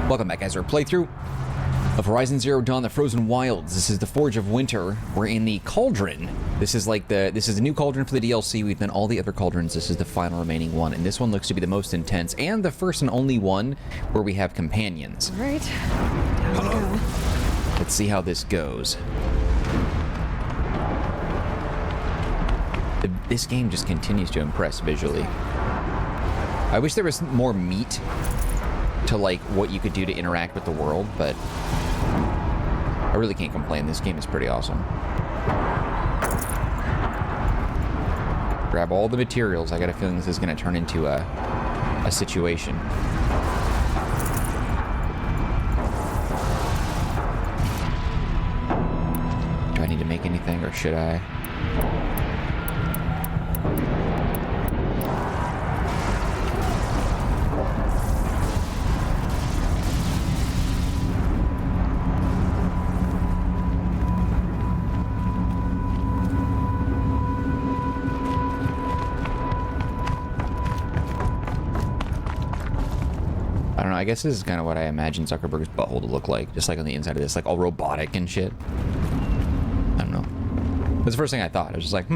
Welcome back, guys, to our playthrough of Horizon Zero Dawn: The Frozen Wilds. This is the Forge of Winter. We're in the Cauldron. This is the new Cauldron for the DLC. We've done all the other Cauldrons. This is the final remaining one, and this one looks to be the most intense and the first and only one where we have companions. All right, here we go. Let's see how this goes. This game just continues to impress visually. I wish there was more meat to like what you could do to interact with the world, but I really can't complain. This game is pretty awesome. Grab all the materials. I got a feeling this is going to turn into a situation. Do I need to make anything, or should I? I guess this is kind of what I imagine Zuckerberg's butthole to look like, just like on the inside of this, like all robotic and shit. I don't know. That's the first thing I thought. I was just like,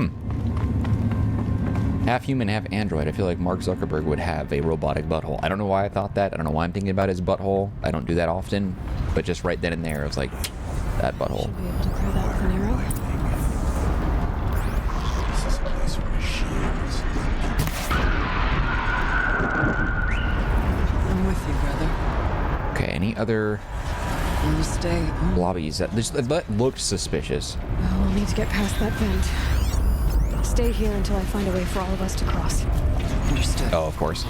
half human, half android. I feel like Mark Zuckerberg would have a robotic butthole. I don't know why I thought that. I don't know why I'm thinking about his butthole. I don't do that often, but just right then and there, I was like, that butthole. Should be able to clear that with an arrow. This is a place for machines. I'm with you, brother. Okay, any other You stay. lobbies? That looked suspicious. Well, we'll need to get past that vent. Stay here until I find a way for all of us to cross. Understood. Oh, of course.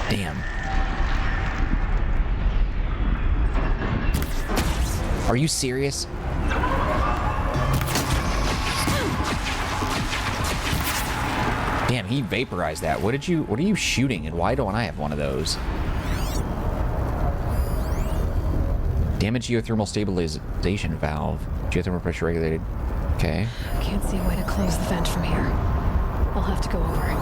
Damn. Are you serious? Damn, he vaporized that. What are you shooting, and why don't I have one of those? Damage geothermal stabilization valve. Geothermal pressure regulated. Okay. I can't see a way to close the vent from here. I'll have to go over.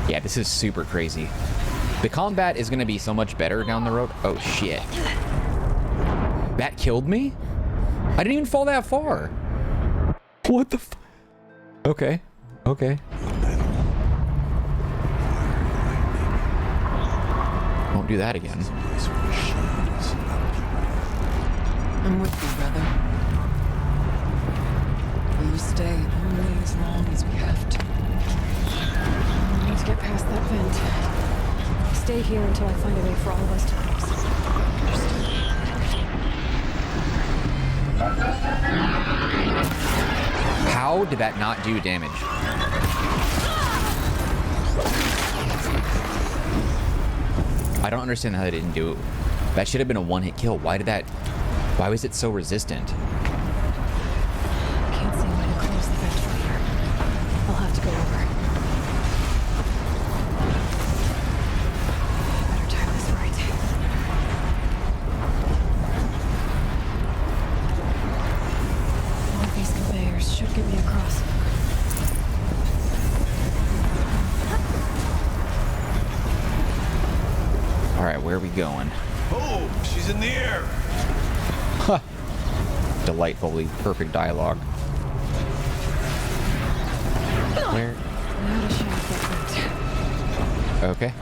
Yeah, this is super crazy. The combat is going to be so much better down the road. Oh, shit. That killed me? I didn't even fall that far. What the f... Okay. Okay. Won't do that again. I'm with you, brother. You stay only as long as we have to. We need to get past that vent. Stay here until I find a way for all of us to cross. Understood. How did that not do damage? I don't understand how they didn't do it. That should have been a one-hit kill. Why was it so resistant? Can't see a way to close the vent from here. I'll have to go over. Better time this right. One of these conveyors should get me across. All right, where are we going? Oh, she's in the air. Huh. Delightfully perfect dialogue. Where? Not a shot that vent. Okay.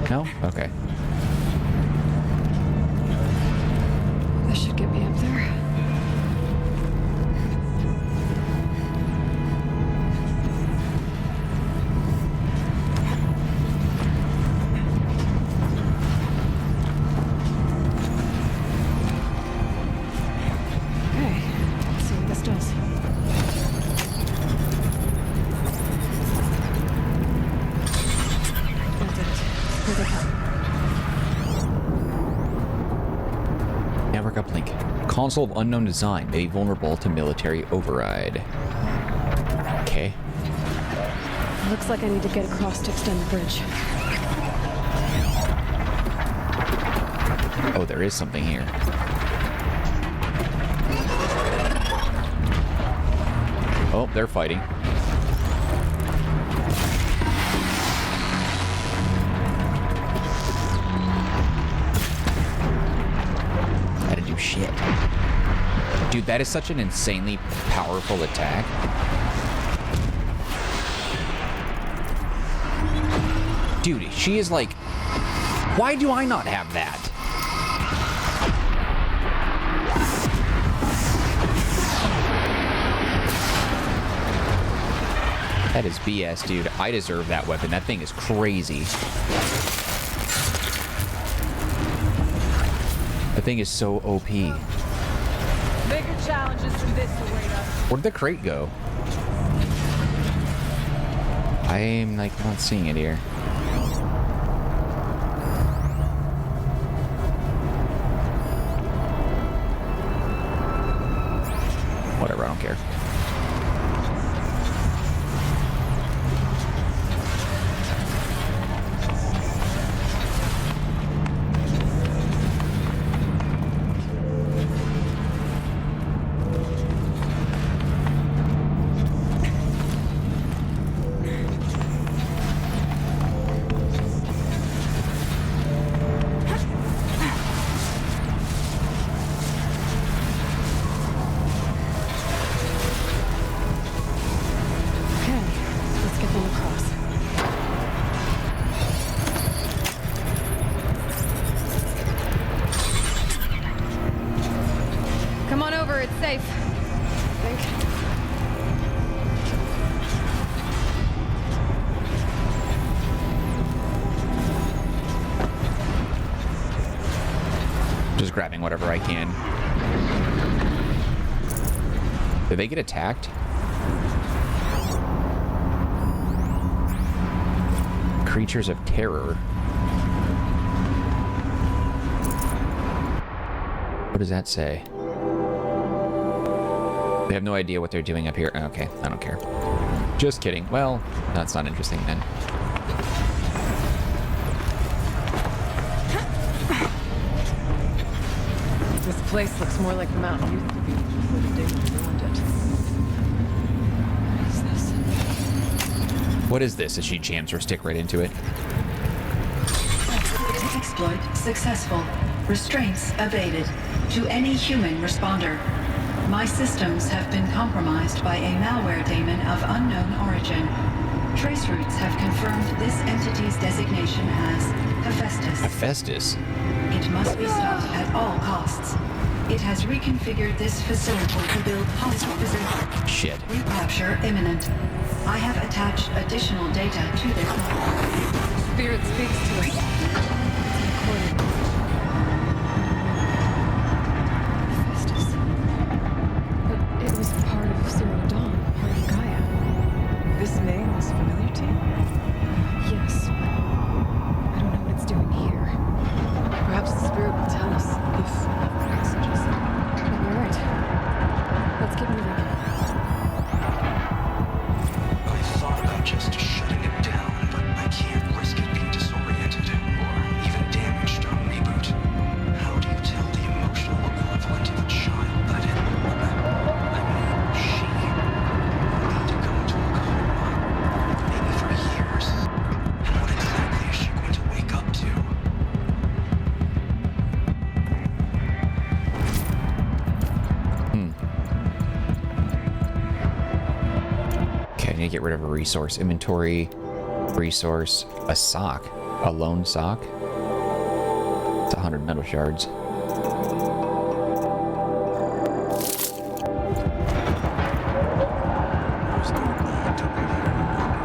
No? Okay. This should get me up there. console of unknown design may be vulnerable to military override. Okay. Looks like I need to get across to extend the bridge. Oh, there is something here. Oh, they're fighting. I had to do shit. Dude, that is such an insanely powerful attack. Dude, she is like... Why do I not have that? That is BS, dude. I deserve that weapon. That thing is crazy. That thing is so OP. Bigger challenges than this await us. Where'd the crate go? I'm like not seeing it here. Whatever, I don't care. Just grabbing whatever I can. Did they get attacked? Creatures of terror. What does that say? They have no idea what they're doing up here. Okay, I don't care. Just kidding. Well, that's not interesting then. This place looks more like the mountain used to be before the Danes ruined it. What is this? What is this? As she jams her stick right into it. Exploit successful. Restraints abated. To any human responder. My systems have been compromised by a malware daemon of unknown origin. Traceroutes have confirmed this entity's designation as Hephaestus. Hephaestus? It must be stopped at all costs. It has reconfigured this facility to build hostile resistance. Shit. Recapture imminent. I have attached additional data to this. Spirit speaks to us. It's recorded. Hephaestus. But it was part of Zero Dawn, part of Gaia. This name was familiar to you? Yes, but I don't know what it's doing here. Perhaps the spirit will tell us if messages. You're right. Let's keep moving. I thought about just shutting it down, but I can't risk it being disoriented or even damaged on reboot. How do you tell the emotional equivalent of a child that she will need to go into a coma, maybe for years? And what exactly is she going to wake up to? Okay, I need to get rid of a resource. Inventory, resource, a sock. A lone sock. It's 100 metal shards. There's no need to live here any longer.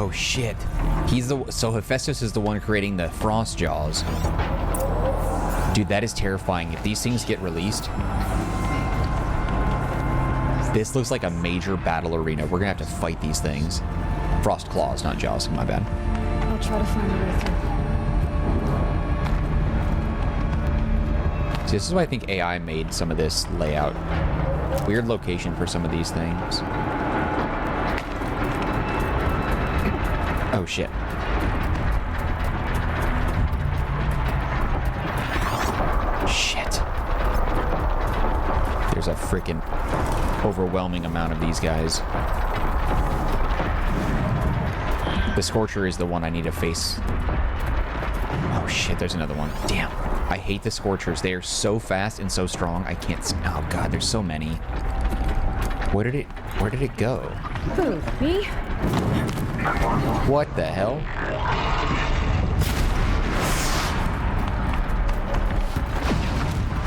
Oh shit. So Hephaestus is the one creating the frost jaws. Dude, that is terrifying. If these things get released, this looks like a major battle arena. We're gonna have to fight these things. Frost claws, not jaws, my bad. I'll try to find a way through. See, this is why I think AI made some of this layout. Weird location for some of these things. Oh shit. Shit. There's a freaking overwhelming amount of these guys. The Scorcher is the one I need to face. Oh shit, there's another one. Damn. I hate the Scorchers. They are so fast and so strong. I can't see. Oh god, there's so many. Where did it go? Who, me? What the hell?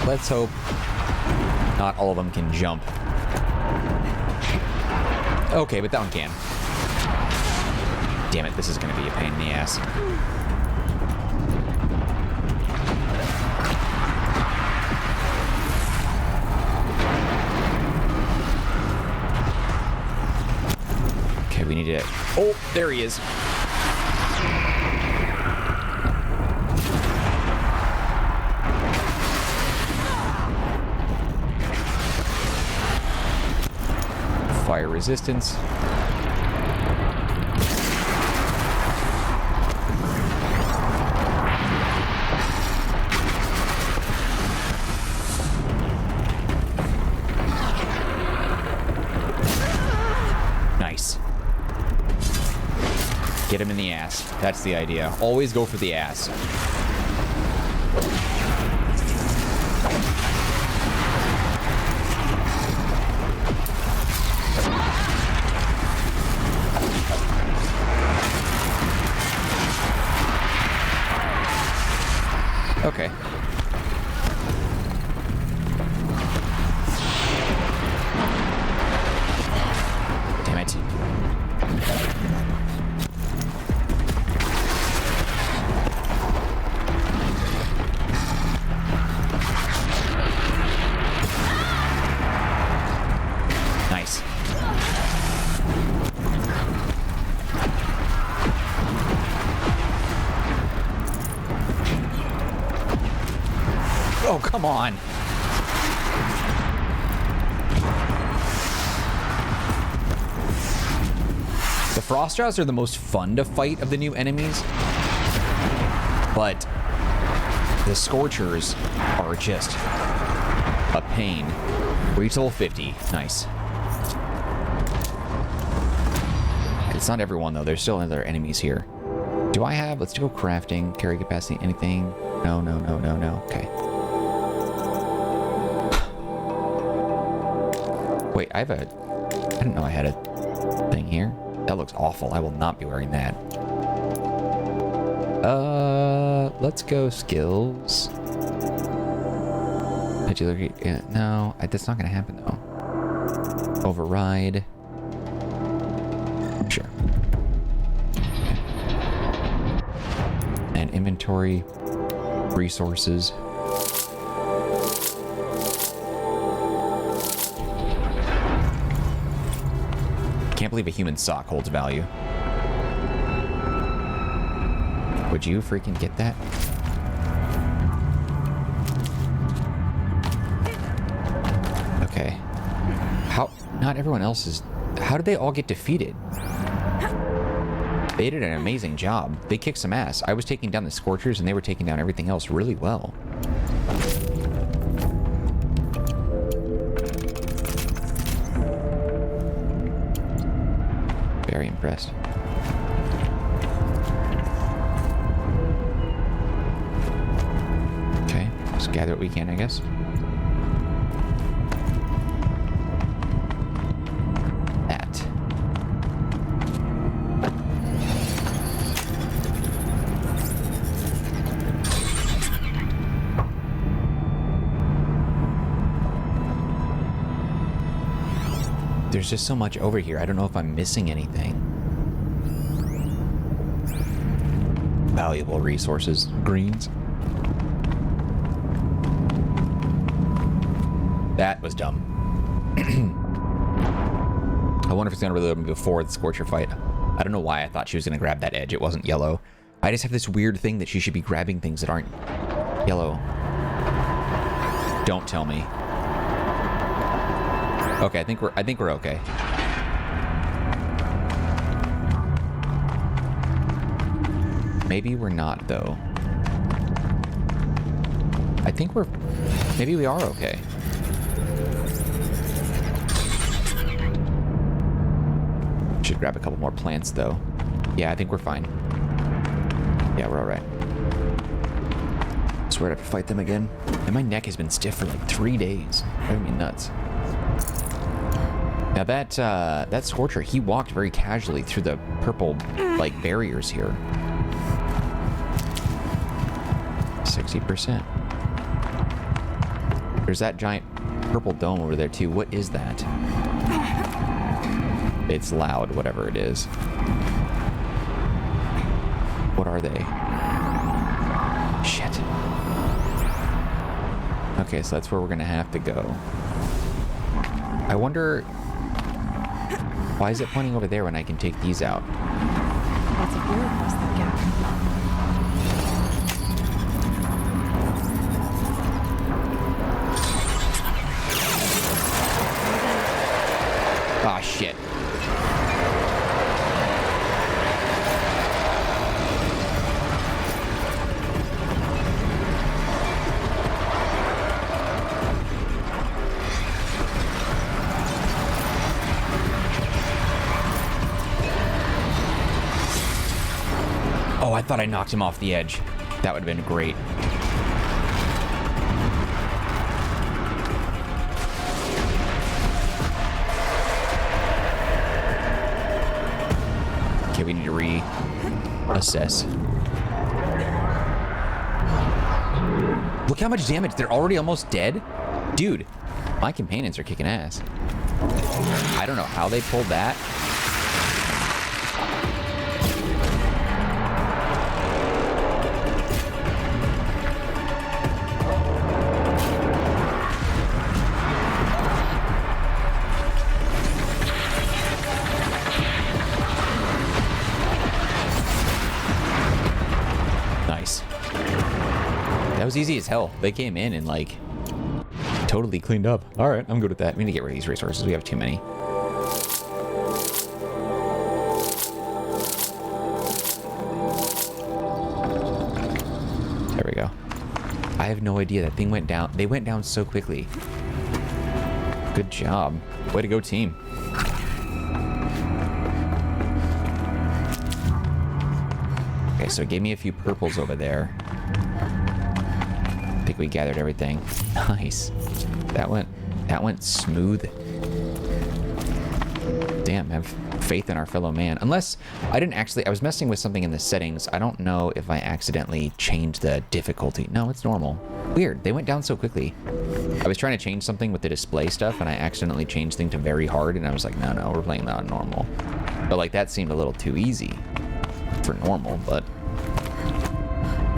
Let's hope not all of them can jump. Okay, but that one can. Damn it, this is gonna be a pain in the ass. Okay, we need to... Oh, there he is. Fire resistance. Nice. Get him in the ass. That's the idea. Always go for the ass. Okay. Damn it. Nice. Oh, come on. The frost jaws are the most fun to fight of the new enemies, but the Scorchers are just a pain. Retail 50. Nice. It's not everyone, though. There's still other enemies here. Do I have... Let's go crafting. Carry capacity. Anything? No, no, no, no, no. Okay. Wait, I have a... I didn't know I had a thing here. That looks awful. I will not be wearing that. Let's go skills. Agility... Yeah, no, that's not going to happen, though. Override. Sure. Okay. And inventory. Resources. Can't believe a human sock holds value. Would you freaking get that? Okay. How? Not everyone else is... How did they all get defeated? They did an amazing job. They kicked some ass. I was taking down the Scorchers and they were taking down everything else really well. Very impressed. Okay, let's gather what we can, I guess. That. There's just so much over here. I don't know if I'm missing anything. Valuable resources. Greens. That was dumb. I wonder if it's going to reload me before the Scorcher fight. I don't know why I thought she was going to grab that edge. It wasn't yellow. I just have this weird thing that she should be grabbing things that aren't yellow. Don't tell me. Okay, I think we're okay. Maybe we're not, though. I think we're... Maybe we are okay. Should grab a couple more plants, though. Yeah, I think we're fine. Yeah, we're alright. Swear to have to fight them again. And my neck has been stiff for like 3 days. Driving me nuts. Now that Scorcher, he walked very casually through the purple, like, barriers here. 60%. There's that giant purple dome over there, too. What is that? It's loud, whatever it is. What are they? Shit. Okay, so that's where we're gonna have to go. I wonder... Why is it pointing over there when I can take these out? Lots of gear across that gap. Ah, shit. Oh, I thought I knocked him off the edge. That would have been great. Okay, we need to reassess. Look how much damage. They're already almost dead? Dude, my companions are kicking ass. I don't know how they pulled that. That was easy as hell. They came in and, like, totally cleaned up. All right, I'm good with that. We need to get rid of these resources. We have too many. There we go. I have no idea. That thing went down. They went down so quickly. Good job. Way to go, team. Okay, so it gave me a few purples over there. I think we gathered everything. Nice. That went smooth. Damn, have faith in our fellow man. Unless I was messing with something in the settings. I don't know if I accidentally changed the difficulty. No, it's normal. Weird, they went down so quickly. I was trying to change something with the display stuff and I accidentally changed thing to very hard and I was like, no, we're playing that on normal. But like that seemed a little too easy for normal, but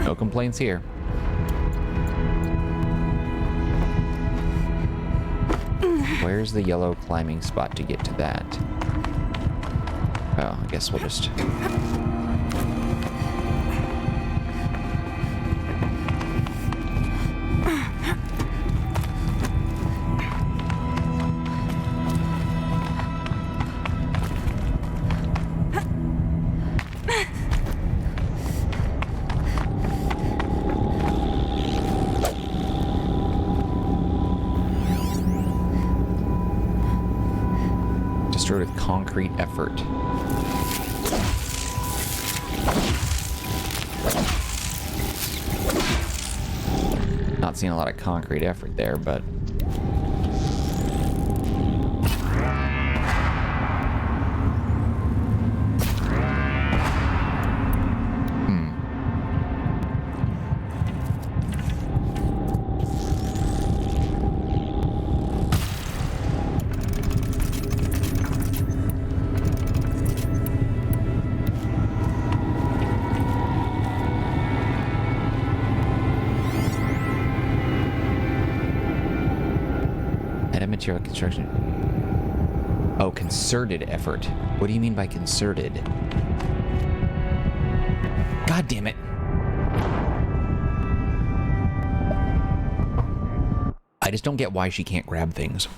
no complaints here. Where's the yellow climbing spot to get to that? Oh, I guess we'll just... Destroyed with concrete effort. Not seeing a lot of concrete effort there, but... material construction. Oh, concerted effort. What do you mean by concerted? God damn it. I just don't get why she can't grab things.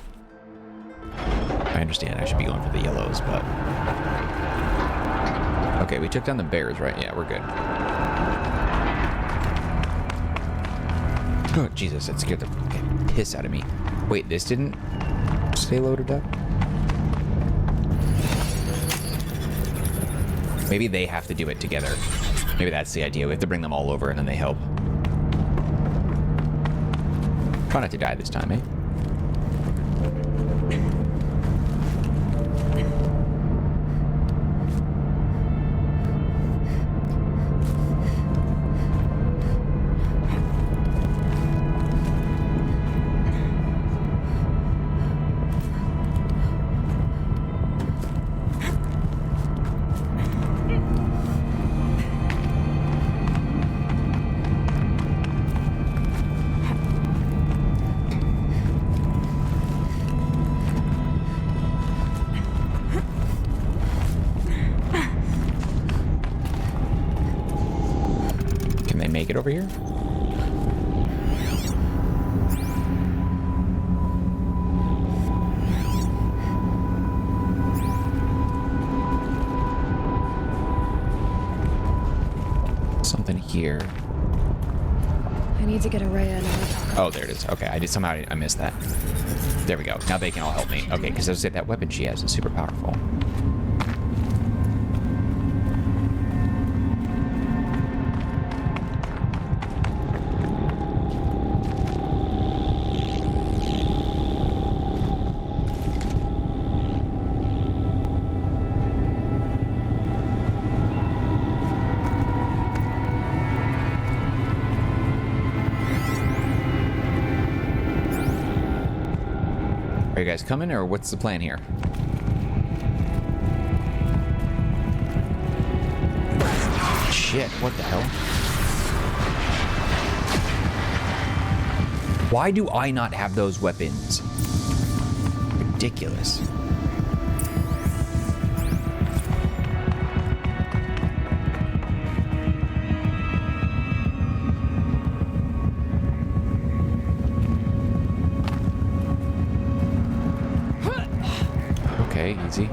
I understand I should be going for the yellows, but... Okay, we took down the bears, right? Yeah, we're good. Oh, Jesus, that scared the piss out of me. Wait, this didn't stay loaded up? Maybe they have to do it together. Maybe that's the idea. We have to bring them all over and then they help. Try not to die this time, eh? Make it over here? Something here. I need to get Araya and Oh, there it is. Okay, I missed that. There we go. Now they can all help me. Okay, because I was saying that weapon she has is super powerful. Are you guys coming, or what's the plan here? Shit, what the hell? Why do I not have those weapons? Ridiculous. Okay, easy.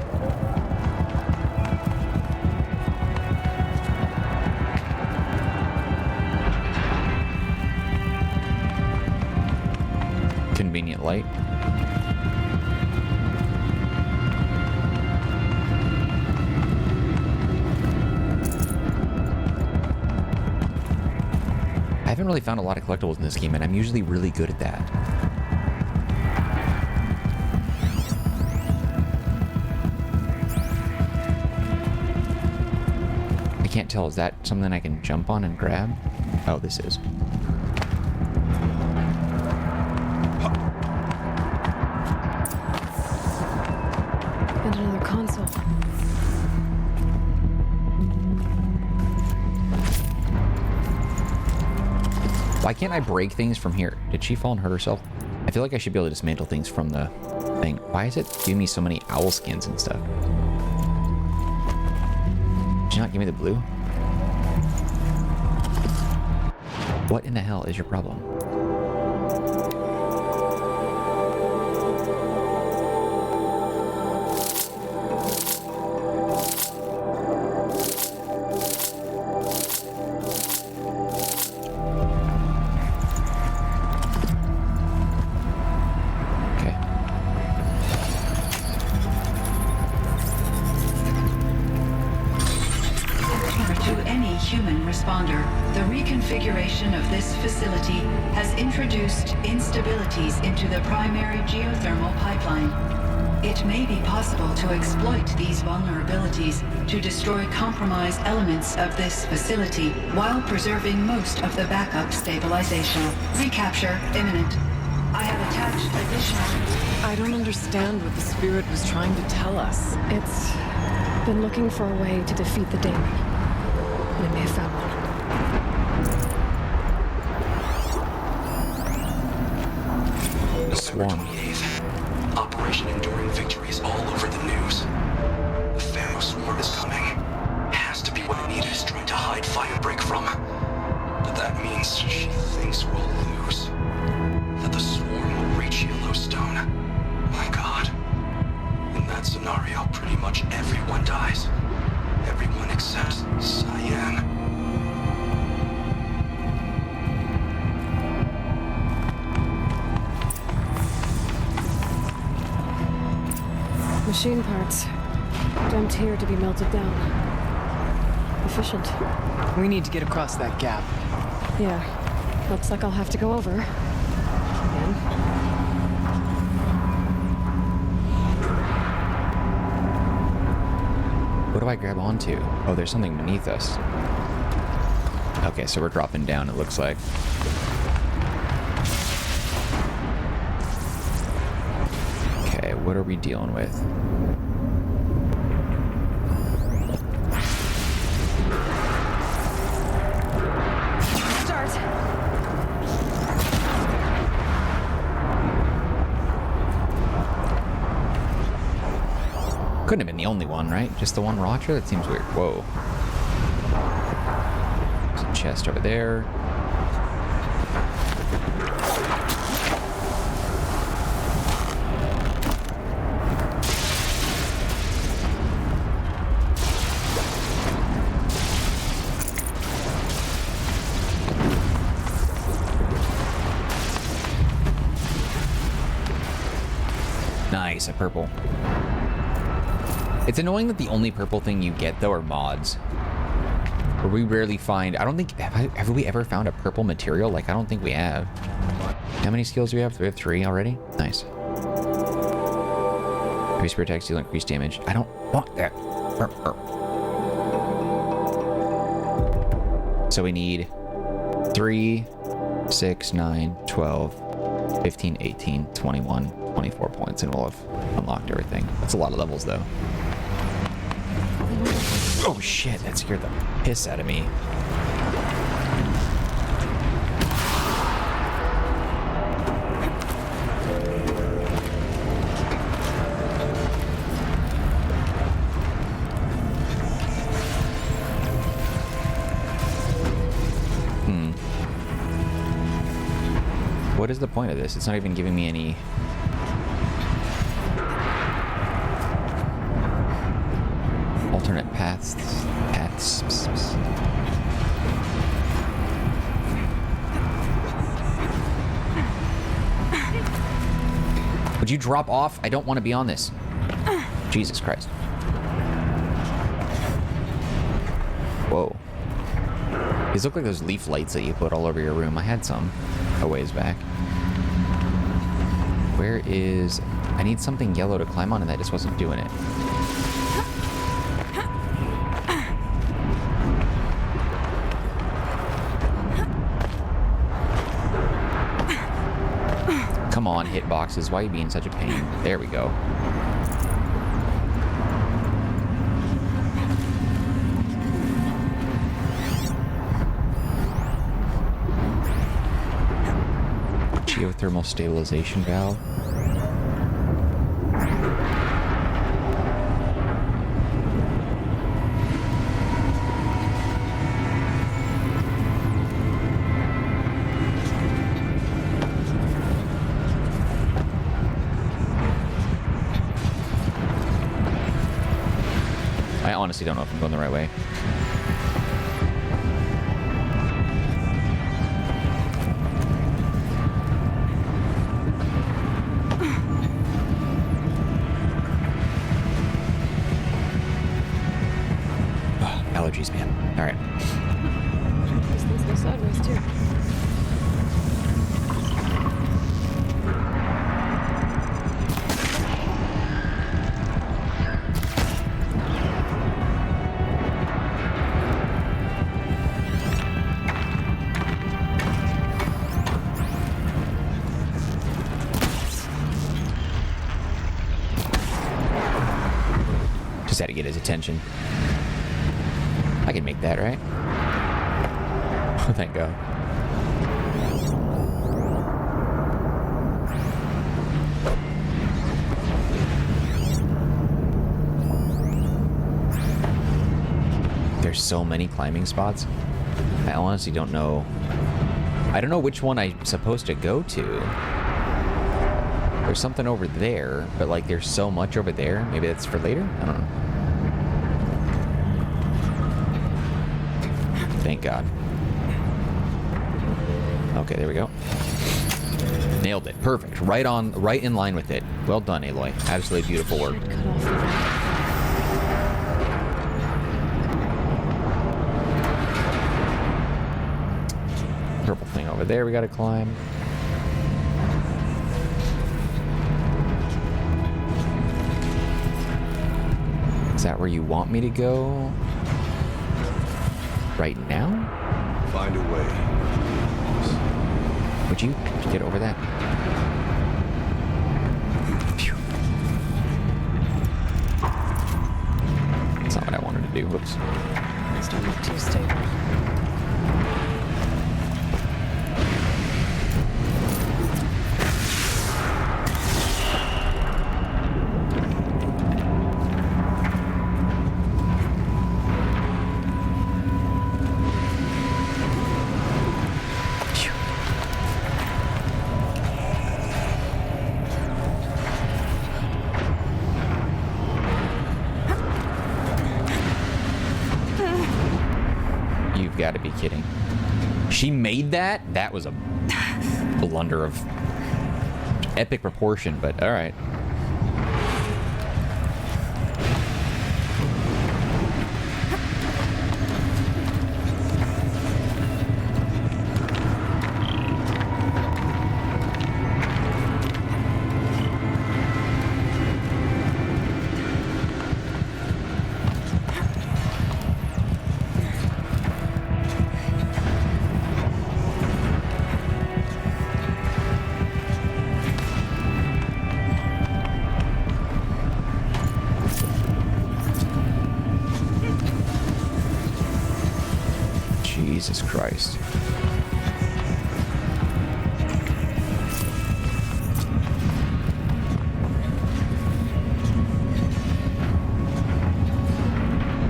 Convenient light. I haven't really found a lot of collectibles in this game, and I'm usually really good at that. I can't tell, is that something I can jump on and grab? Oh, this is. And another console. Why can't I break things from here? Did she fall and hurt herself? I feel like I should be able to dismantle things from the thing. Why is it giving me so many owl skins and stuff? Did you not give me the blue? What in the hell is your problem? The reconfiguration of this facility has introduced instabilities into the primary geothermal pipeline. It may be possible to exploit these vulnerabilities to destroy compromised elements of this facility while preserving most of the backup stabilization. Recapture imminent. I have attached additional... I don't understand what the spirit was trying to tell us. It's been looking for a way to defeat the daemon. And it may have found one. Swarm. Operation Enduring Victories all over the news. The Pharaoh swarm is coming. Has to be what Anita is trying to hide Firebreak from. But that means she thinks we'll lose. That the swarm will reach Yellowstone. My God. In that scenario, pretty much everyone dies. Everyone except Cyan. Machine parts. Dumped here to be melted down. Efficient. We need to get across that gap. Yeah. Looks like I'll have to go over. Again. What do I grab onto? Oh, there's something beneath us. Okay, so we're dropping down, it looks like. Okay, what are we dealing with? Start. Couldn't have been the only one, right? Just the one rocker? That seems weird. Whoa. There's a chest over there. Nice, a purple. It's annoying that the only purple thing you get, though, are mods. Where we rarely find... I don't think... Have we ever found a purple material? Like, I don't think we have. How many skills do we have? We have 3 already? Nice. Increase protect, deal increased damage. I don't want that. So we need 3, 6, 9, 12, 15, 18, 21, 24 points, and we'll have unlocked everything. That's a lot of levels, though. Oh shit, that scared the piss out of me. What is the point of this? It's not even giving me any... alternate paths. Would you drop off? I don't want to be on this. Jesus Christ. Whoa. These look like those leaf lights that you put all over your room. I had some a ways back. Where is... I need something yellow to climb on, and that just wasn't doing it. Come on, hitboxes. Why are you being such a pain? There we go. Geothermal stabilization valve. I honestly don't know if I'm going the right way. Allergies, man. All right. These things go sideways, too. Just had to get his attention. I can make that, right? Oh, thank God. there's so many climbing spots. I honestly don't know. I don't know which one I'm supposed to go to. There's something over there, but like there's so much over there. Maybe that's for later? I don't know. Thank God. Okay, there we go. Nailed it. Perfect. Right in line with it. Well done, Aloy. Absolutely beautiful work. Cut off the vent. Purple thing over there we gotta climb. Is that where you want me to go? Right now? Find a way. Would you get over that? Phew. That's not what I wanted to do. Whoops. Things don't look too stable. Gotta be kidding. She made that? That was a blunder of epic proportion, but alright. Jesus Christ.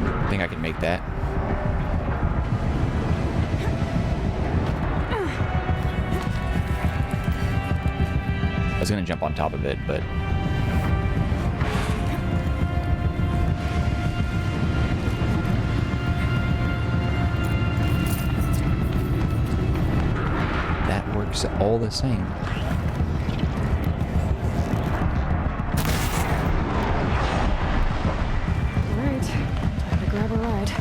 I think I can make that. I was gonna jump on top of it, but all the same. Alright, time to grab a ride.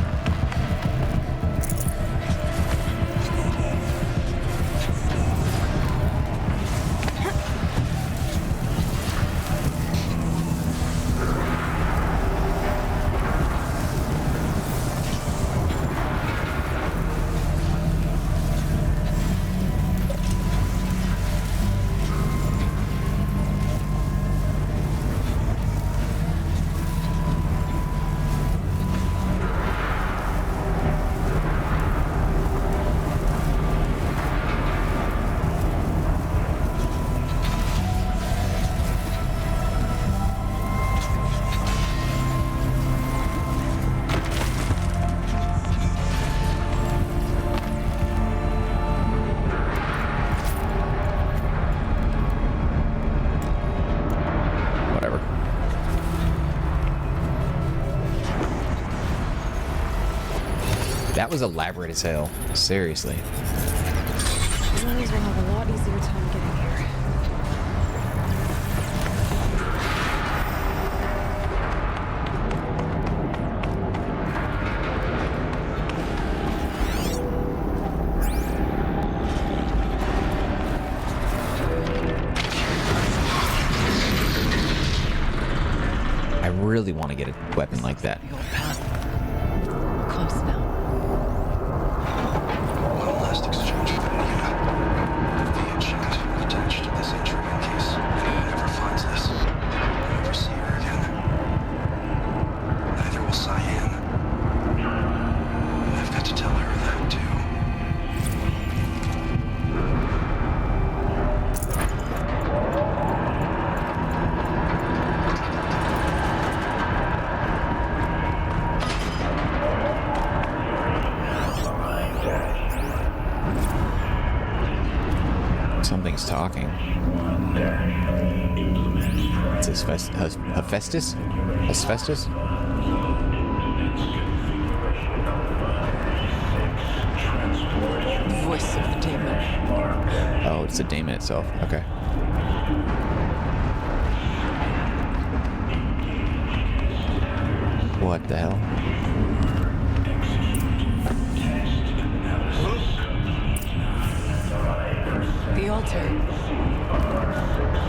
That was elaborate as hell. Seriously. Guys will have a lot easier time getting here. I really want to get a weapon like that. The old path. Close now. One last exchange for India. Via chat attached to this entry in case anyone ever finds this. I'll never see her again. Neither will Cyan. I've got to tell her that too. thing's talking. It's Hephaestus? Hephaestus? The voice of the demon. Oh, it's the daemon itself. Okay. What the hell? The altar.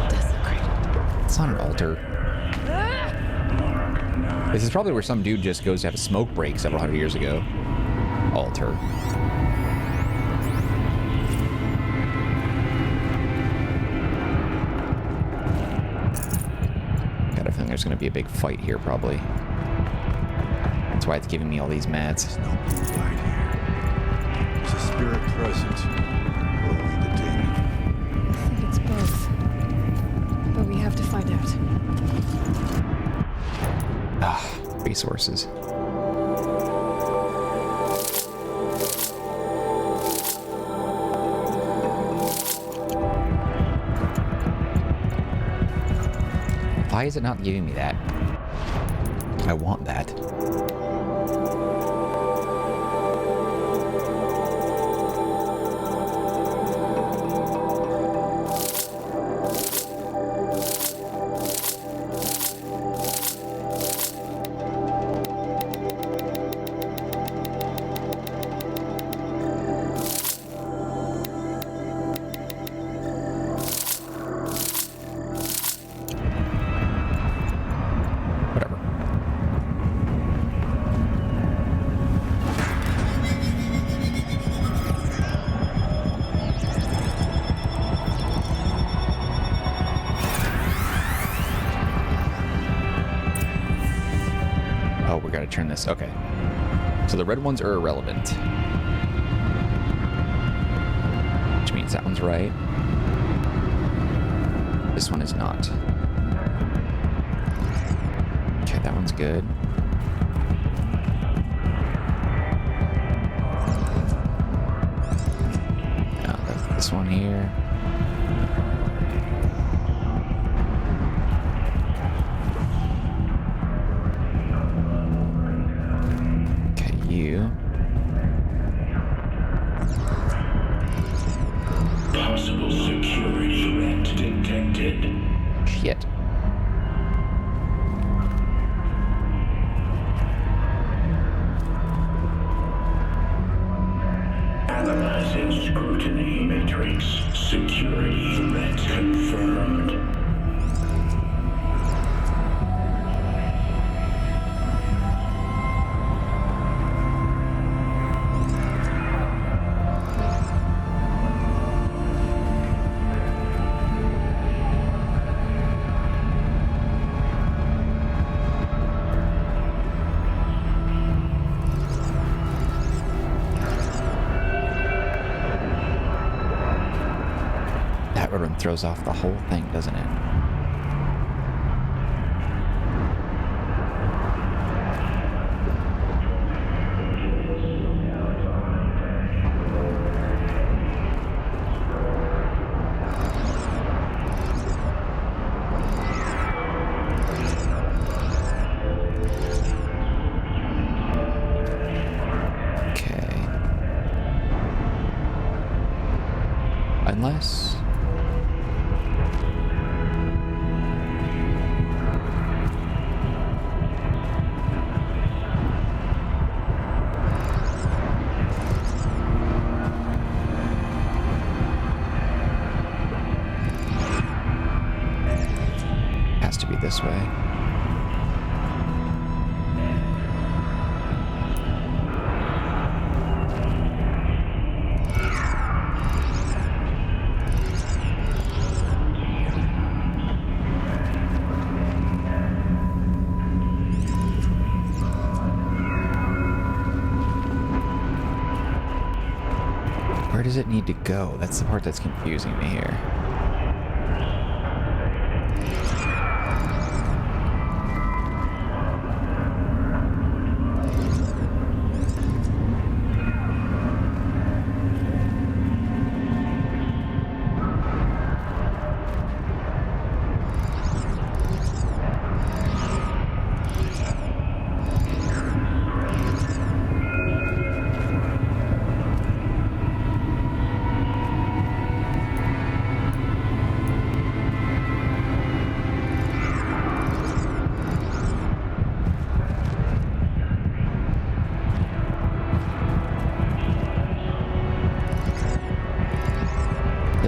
Desecrated. It's not an altar. This is probably where some dude just goes to have a smoke break several hundred years ago. Altar. Got a feeling there's going to be a big fight here, probably. That's why it's giving me all these mats. No blue light here. Is a spirit present, or are we the demon? I think it's both. But we have to find out. Ah, resources. Why is it not giving me that? I want that. Whatever. Oh, we gotta turn this. Okay. So the red ones are irrelevant. Which means that one's right. This one is not. Okay, that one's good. Now that's this one here. Okay, you. Possible security threat detected. Shit. Analyzing scrutiny matrix. Security threat confirmed. That one throws off the whole thing, doesn't it? Okay. Unless... has to be this way. Where does it need to go? That's the part that's confusing me here.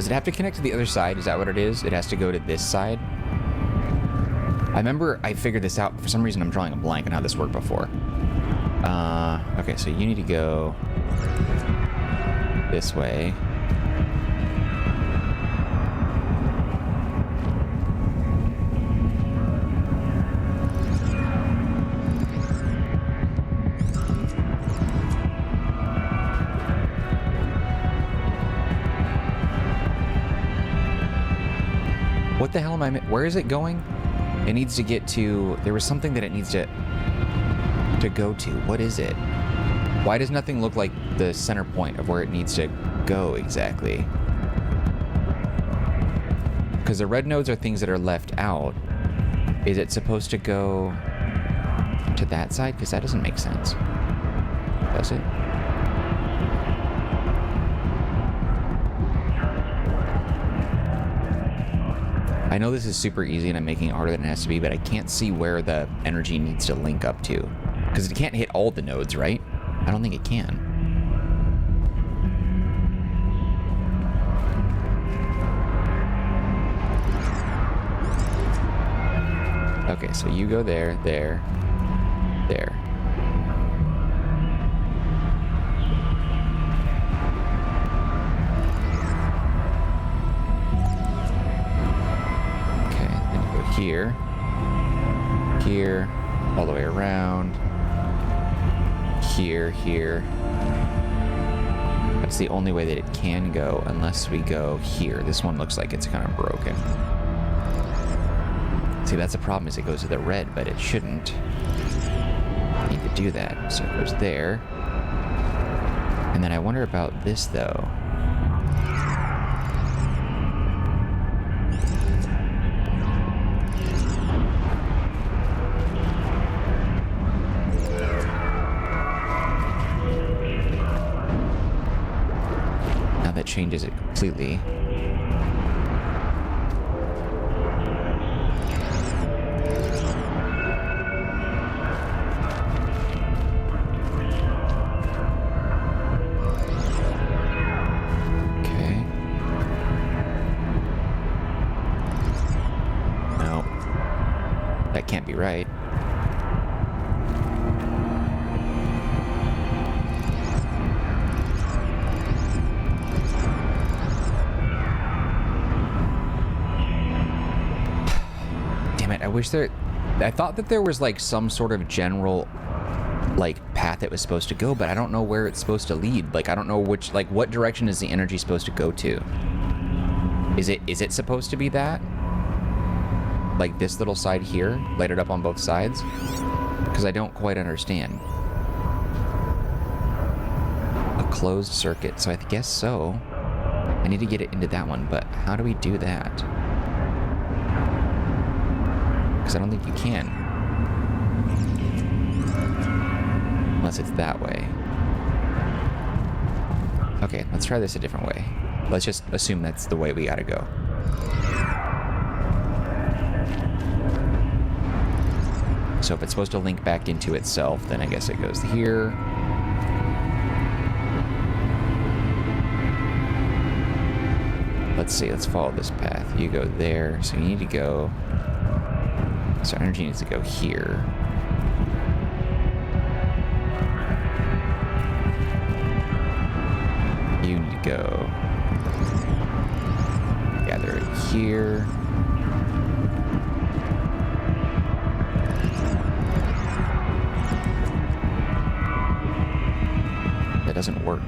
Does it have to connect to the other side? Is that what it is? It has to go to this side? I remember I figured this out. For some reason, I'm drawing a blank on how this worked before. Okay, so you need to go this way. What the hell am I... Where is it going? It needs to get to... There was something that it needs to go to. What is it? Why does nothing look like the center point of where it needs to go exactly? Because the red nodes are things that are left out. Is it supposed to go to that side? Because that doesn't make sense. Does it? I know this is super easy and I'm making it harder than it has to be, but I can't see where the energy needs to link up to. Because it can't hit all the nodes, right? I don't think it can. Okay, so you go there, there, there. Here, here, all the way around, here, here. That's the only way that it can go unless we go here. This one looks like it's kind of broken. See, that's the problem, is it goes to the red, but it shouldn't. I need to do that. So it goes there. And then I wonder about this, though. Changes it completely. Okay. No. That can't be right. I thought that there was like some sort of general like path it was supposed to go, but I don't know where it's supposed to lead. Like I don't know which, like what direction is the energy supposed to go to? Is it supposed to be that? Like this little side here, light it up on both sides? Because I don't quite understand. A closed circuit, so I guess so. I need to get it into that one, but how do we do that? Because I don't think you can. Unless it's that way. Okay, let's try this a different way. Let's just assume that's the way we gotta go. So if it's supposed to link back into itself, then I guess it goes here. Let's see, let's follow this path. You go there, so you need to go... So energy needs to go here. You need to go gather it here. That doesn't work.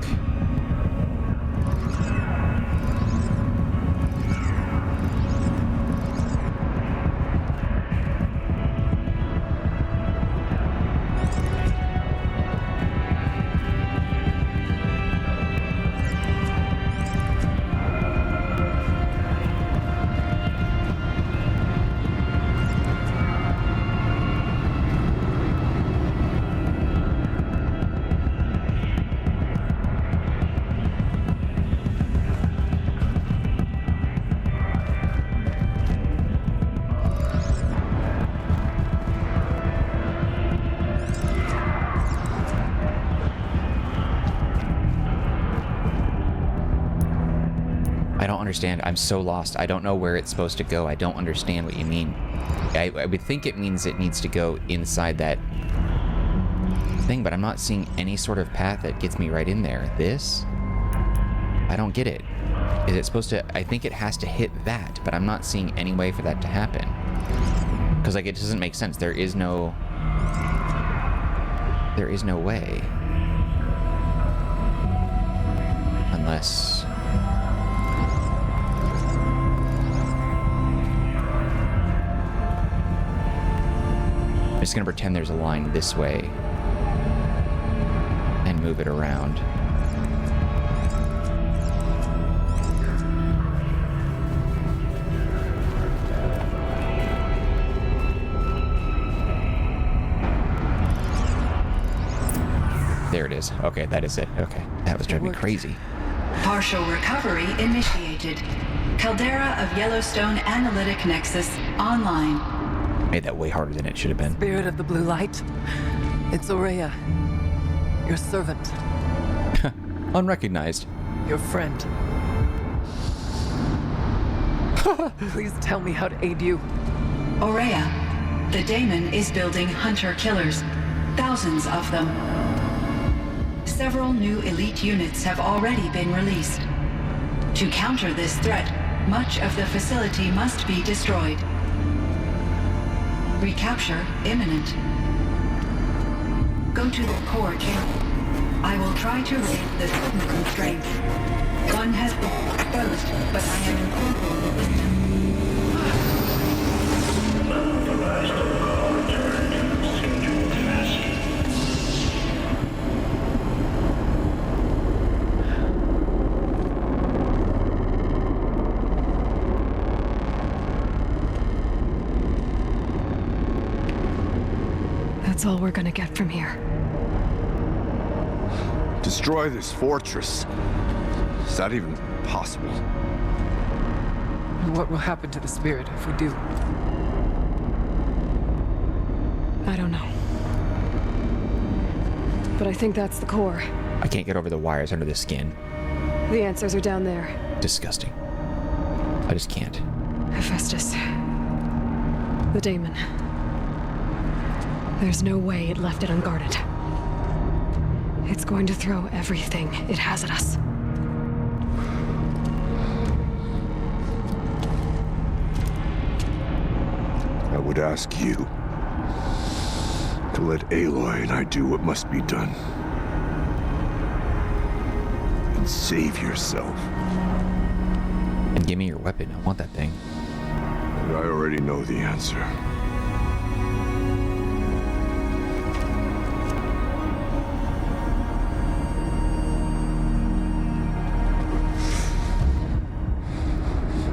don't understand. I'm so lost. I don't know where it's supposed to go. I don't understand what you mean. I would think it means it needs to go inside that thing, but I'm not seeing any sort of path that gets me right in there. This? I don't get it. Is it supposed to... I think it has to hit that, but I'm not seeing any way for that to happen. Because, like, it doesn't make sense. There is no... There is no way. Unless... I'm just gonna pretend there's a line this way and move it around. There it is. Okay, that is it. Okay, that was driving me crazy. Partial recovery initiated. Caldera of Yellowstone Analytic Nexus online. Made that way harder than it should have been. Spirit of the blue light. It's Aurea. Your servant. Unrecognized. Your friend. Please tell me how to aid you. Aurea, the daemon is building hunter-killers. Thousands of them. Several new elite units have already been released. To counter this threat, much of the facility must be destroyed. Recapture imminent. Go to the core chamber. I will try to raise the signal constraint. One has been exposed, but I am incorporating the Unauthorized protocol returned. Scheduled task. That's all we're gonna get from here. Destroy this fortress. Is that even possible? And what will happen to the spirit if we do? I don't know. But I think that's the core. I can't get over the wires under the skin. The answers are down there. Disgusting. I just can't. Hephaestus. The daemon. There's no way it left it unguarded. It's going to throw everything it has at us. I would ask you to let Aloy and I do what must be done. And save yourself. And give me your weapon. I want that thing. But I already know the answer.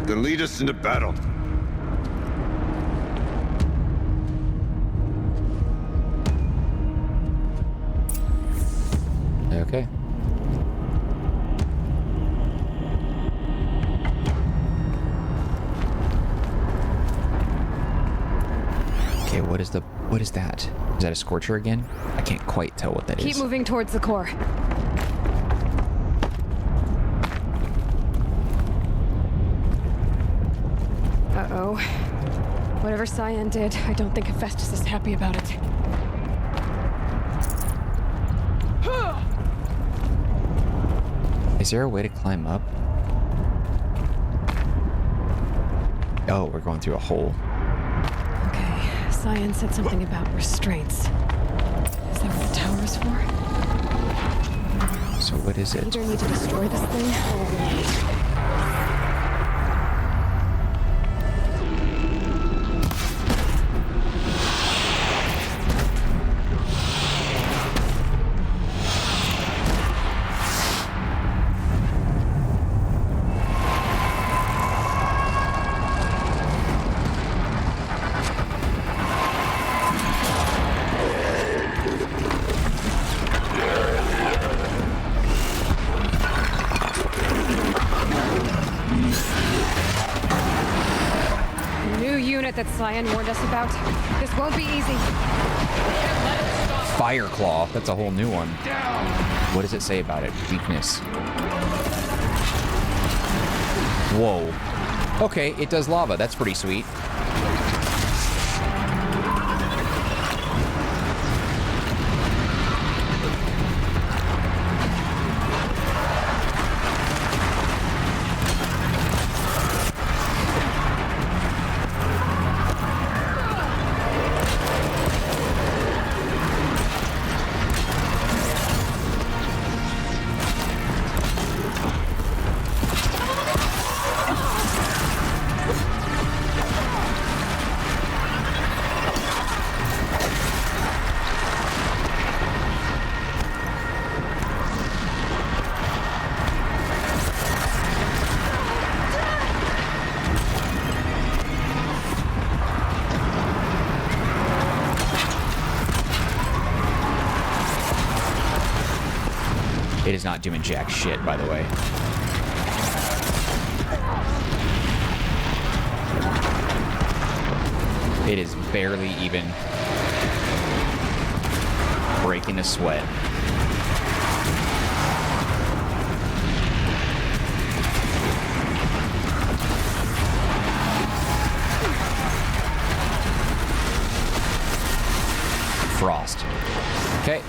Then lead us into battle. Okay. Okay, what is that? Is that a scorcher again? I can't quite tell what that is. Keep moving towards the core. Uh-oh. Whatever Cyan did, I don't think Hephaestus is happy about it. Is there a way to climb up? Oh, we're going through a hole. Okay, Cyan said something about restraints. Is that what the tower is for? So what is it? Either need to destroy this thing or... that Cyan warned us about. This won't be easy. Fire Claw. That's a whole new one. What does it say about it? Weakness. Whoa. Okay, it does lava. That's pretty sweet. It is not doing jack shit, by the way. It is barely even breaking a sweat. Frost. Okay.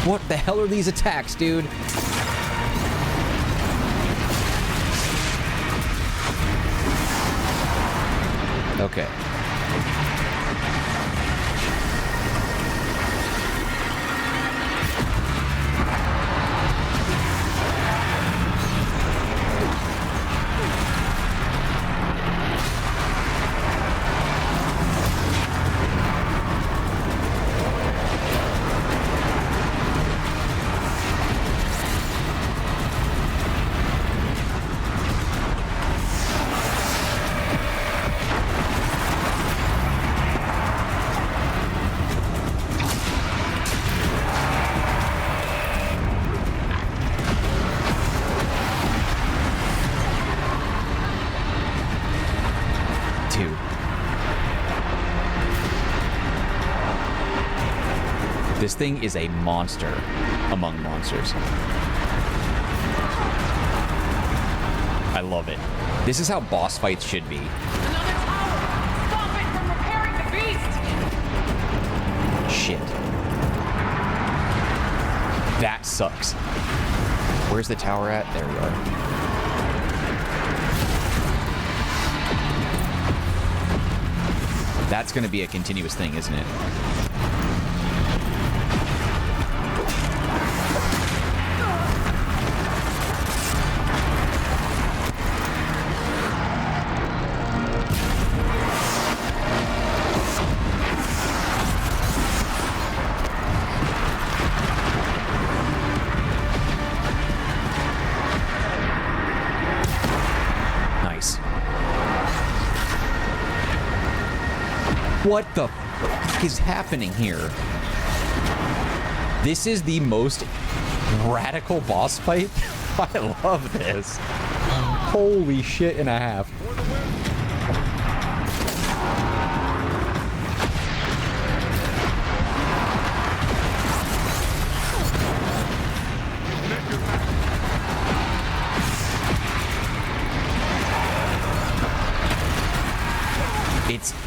What the hell are these attacks, dude? Okay. This thing is a monster among monsters. I love it. This is how boss fights should be. Another tower! Stop it from repairing the beast! Shit. That sucks. Where's the tower at? There we are. That's going to be a continuous thing, isn't it? What the f is happening here? This is the most radical boss fight. I love this. Holy shit and a half.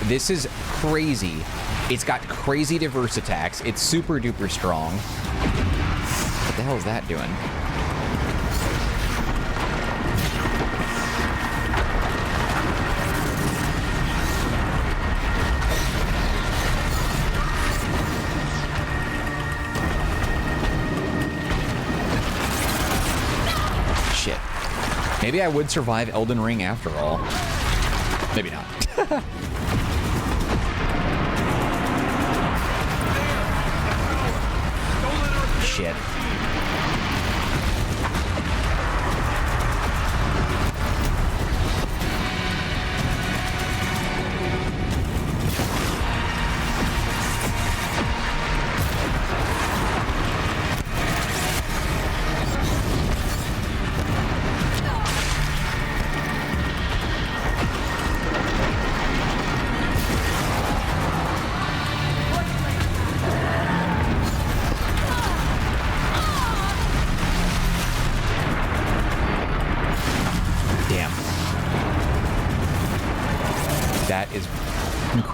This is crazy. It's got crazy diverse attacks. It's super duper strong. What the hell is that doing? Shit. Maybe I would survive Elden Ring after all. Maybe not. Shit.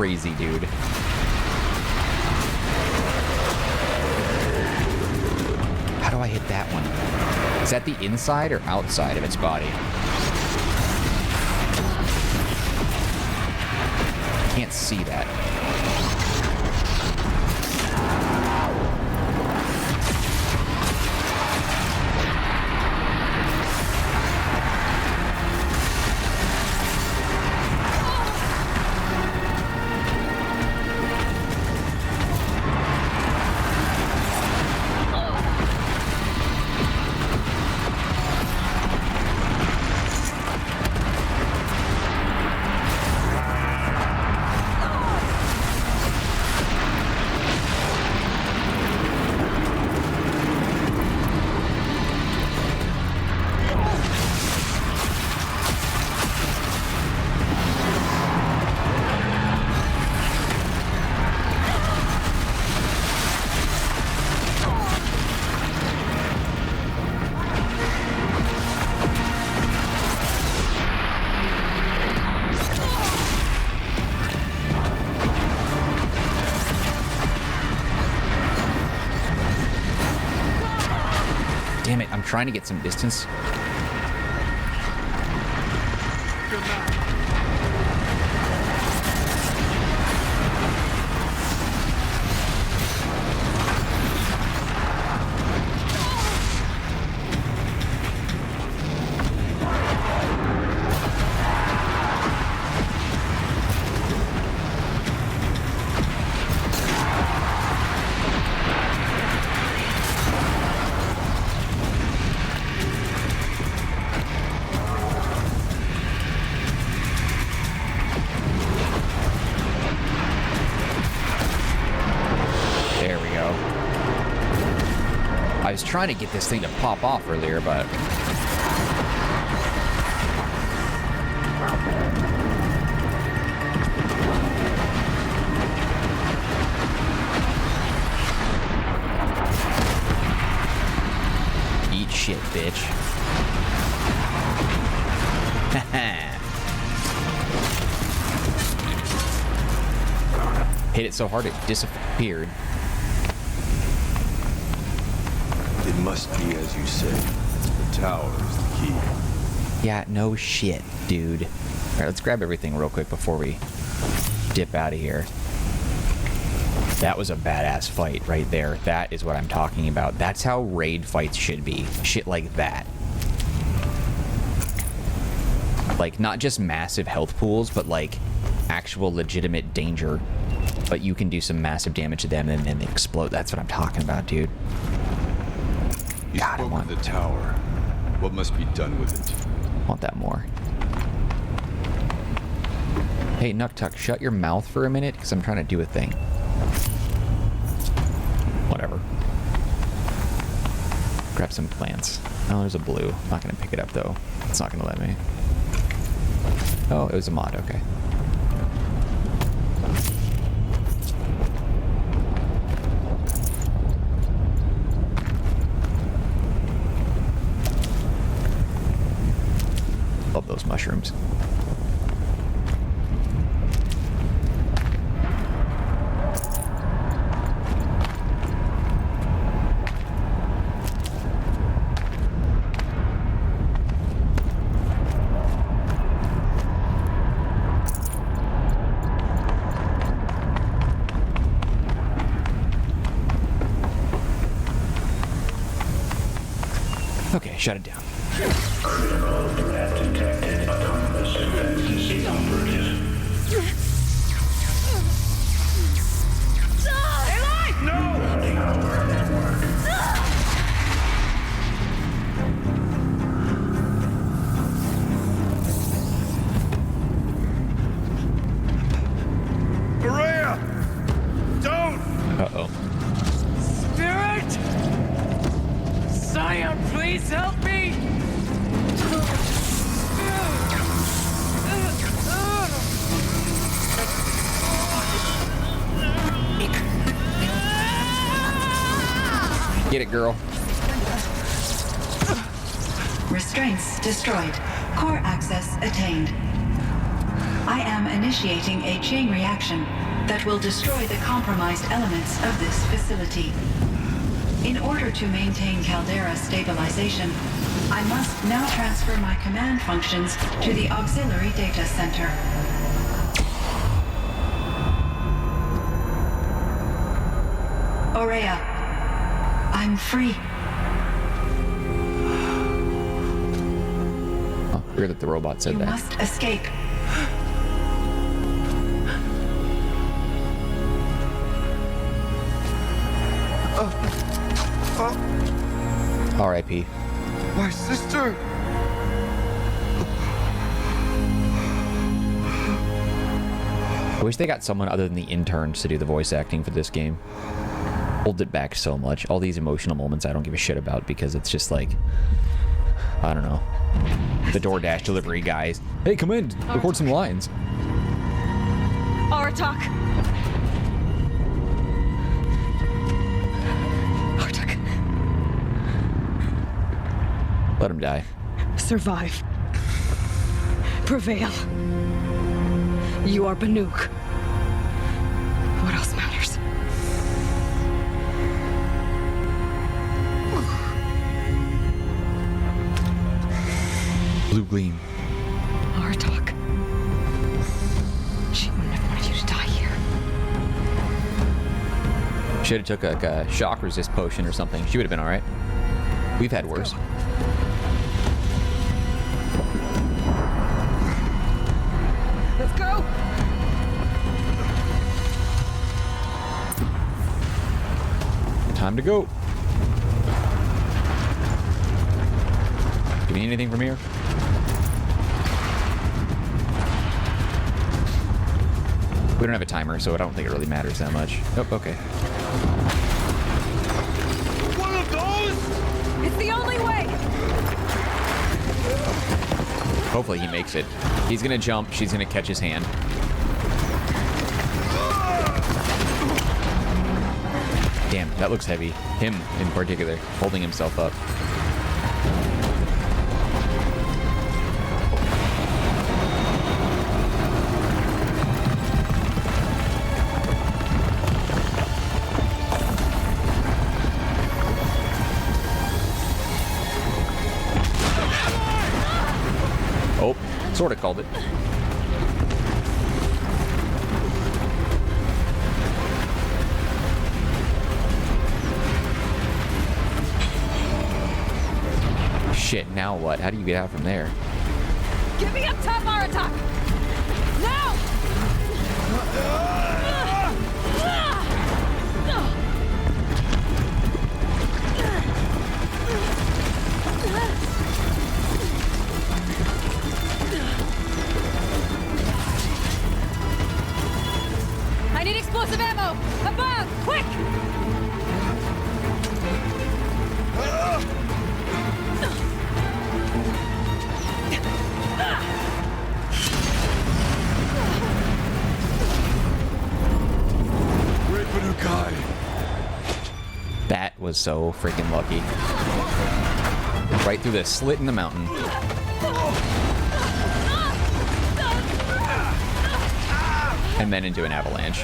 crazy, dude. How do I hit that one? Is that the inside or outside of its body? Can't see that. Damn it, I'm trying to get some distance. I was trying to get this thing to pop off earlier, but... Eat shit, bitch. Hit it so hard it disappeared. It must be as you say. The tower is the key. Yeah, no shit, dude. All right, let's grab everything real quick before we dip out of here. That was a badass fight right there. That is what I'm talking about. That's how raid fights should be. Shit like that. Like, not just massive health pools, but like actual legitimate danger. But you can do some massive damage to them and then they explode. That's what I'm talking about, dude. You God, spoke I want of the tower. What must be done with it? want that more. Hey, Nuktuk, shut your mouth for a minute, because I'm trying to do a thing. Whatever. Grab some plants. Oh, there's a blue. I'm not going to pick it up, though. It's not going to let me. Oh, it was a mod. Okay. Love those mushrooms. Okay, shut it down. Critical threat detected. Autonomous defenses inoperative. Rerouting our network. Guerrilla! Don't! Uh-oh. Spirit! Sire, please help me! Get it, girl. Restraints destroyed. Core access attained. I am initiating a chain reaction that will destroy the compromised elements of this facility. In order to maintain caldera stabilization, I must now transfer my command functions to the auxiliary data center. Aurea, I'm free. Oh, weird that the robot said You that. must escape. R.I.P. My sister! I wish they got someone other than the interns to do the voice acting for this game. Hold it back so much. All these emotional moments I don't give a shit about because it's just like, I don't know. The DoorDash delivery guys. Hey, come in. Record some lines. Aratak. Let him die. Survive. Prevail. You are Banuk. What else matters? Blue gleam. Aratak. She wouldn't have wanted you to die here. Should have took a shock resist potion or something. She would have been all right. We've had worse. Let's go! Time to go. Do we need anything from here? We don't have a timer, so I don't think it really matters that much. Oh, okay. One of those? It's the only way! Hopefully he makes it. He's gonna jump, she's gonna catch his hand. Damn, that looks heavy. Him, in particular, holding himself up. Oh, sort of called it. Shit, now what? How do you get out from there? Get me up top, Aratak! Now! I need explosive ammo! Above! Quick! Great Banukai! That was so freaking lucky. Right through the slit in the mountain. And then into an avalanche.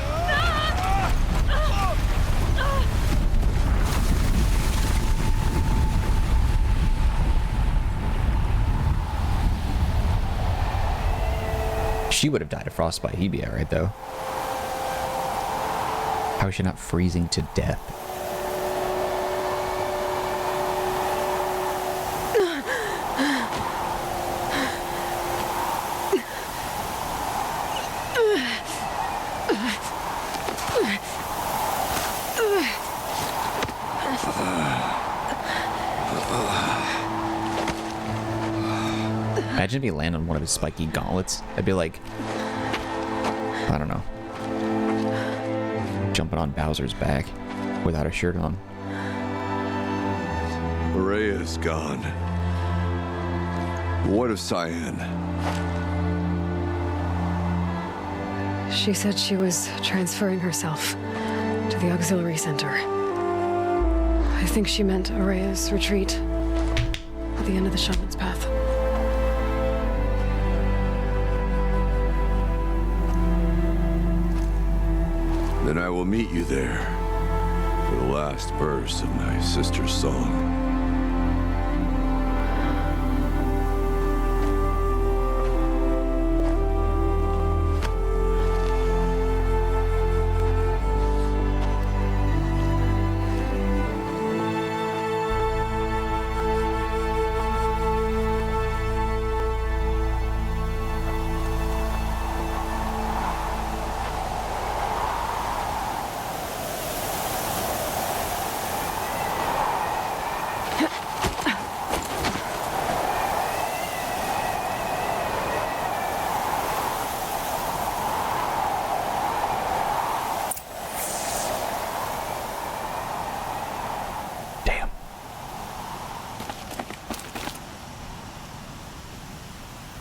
She would have died of frostbite. He'd be alright, though. How is she not freezing to death? Imagine if he landed on one of his spiky gauntlets. I'd be like, I don't know, jumping on Bowser's back without a shirt on. Aurea's gone. What of Cyan? She said she was transferring herself to the auxiliary center. I think she meant Aurea's retreat at the end of the shaman's path. Then I will meet you there for the last verse of my sister's song.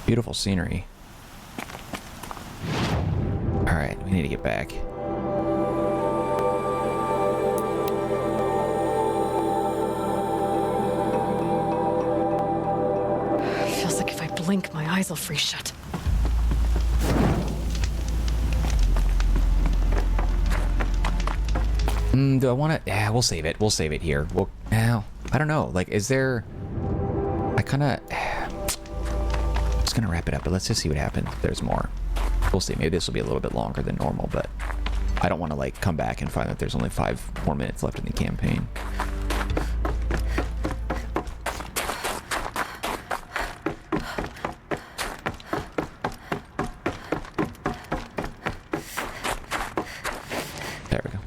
Beautiful scenery. Alright, we need to get back. Feels like if I blink, my eyes will freeze shut. Do I want to... Yeah, we'll save it. We'll save it here. We'll... Now, I don't know. Like, is there... I kind of... Just gonna wrap it up, but let's just see what happens. There's more. We'll see. Maybe this will be a little bit longer than normal, but I don't want to like come back and find that there's only 5 more minutes left in the campaign. There we go.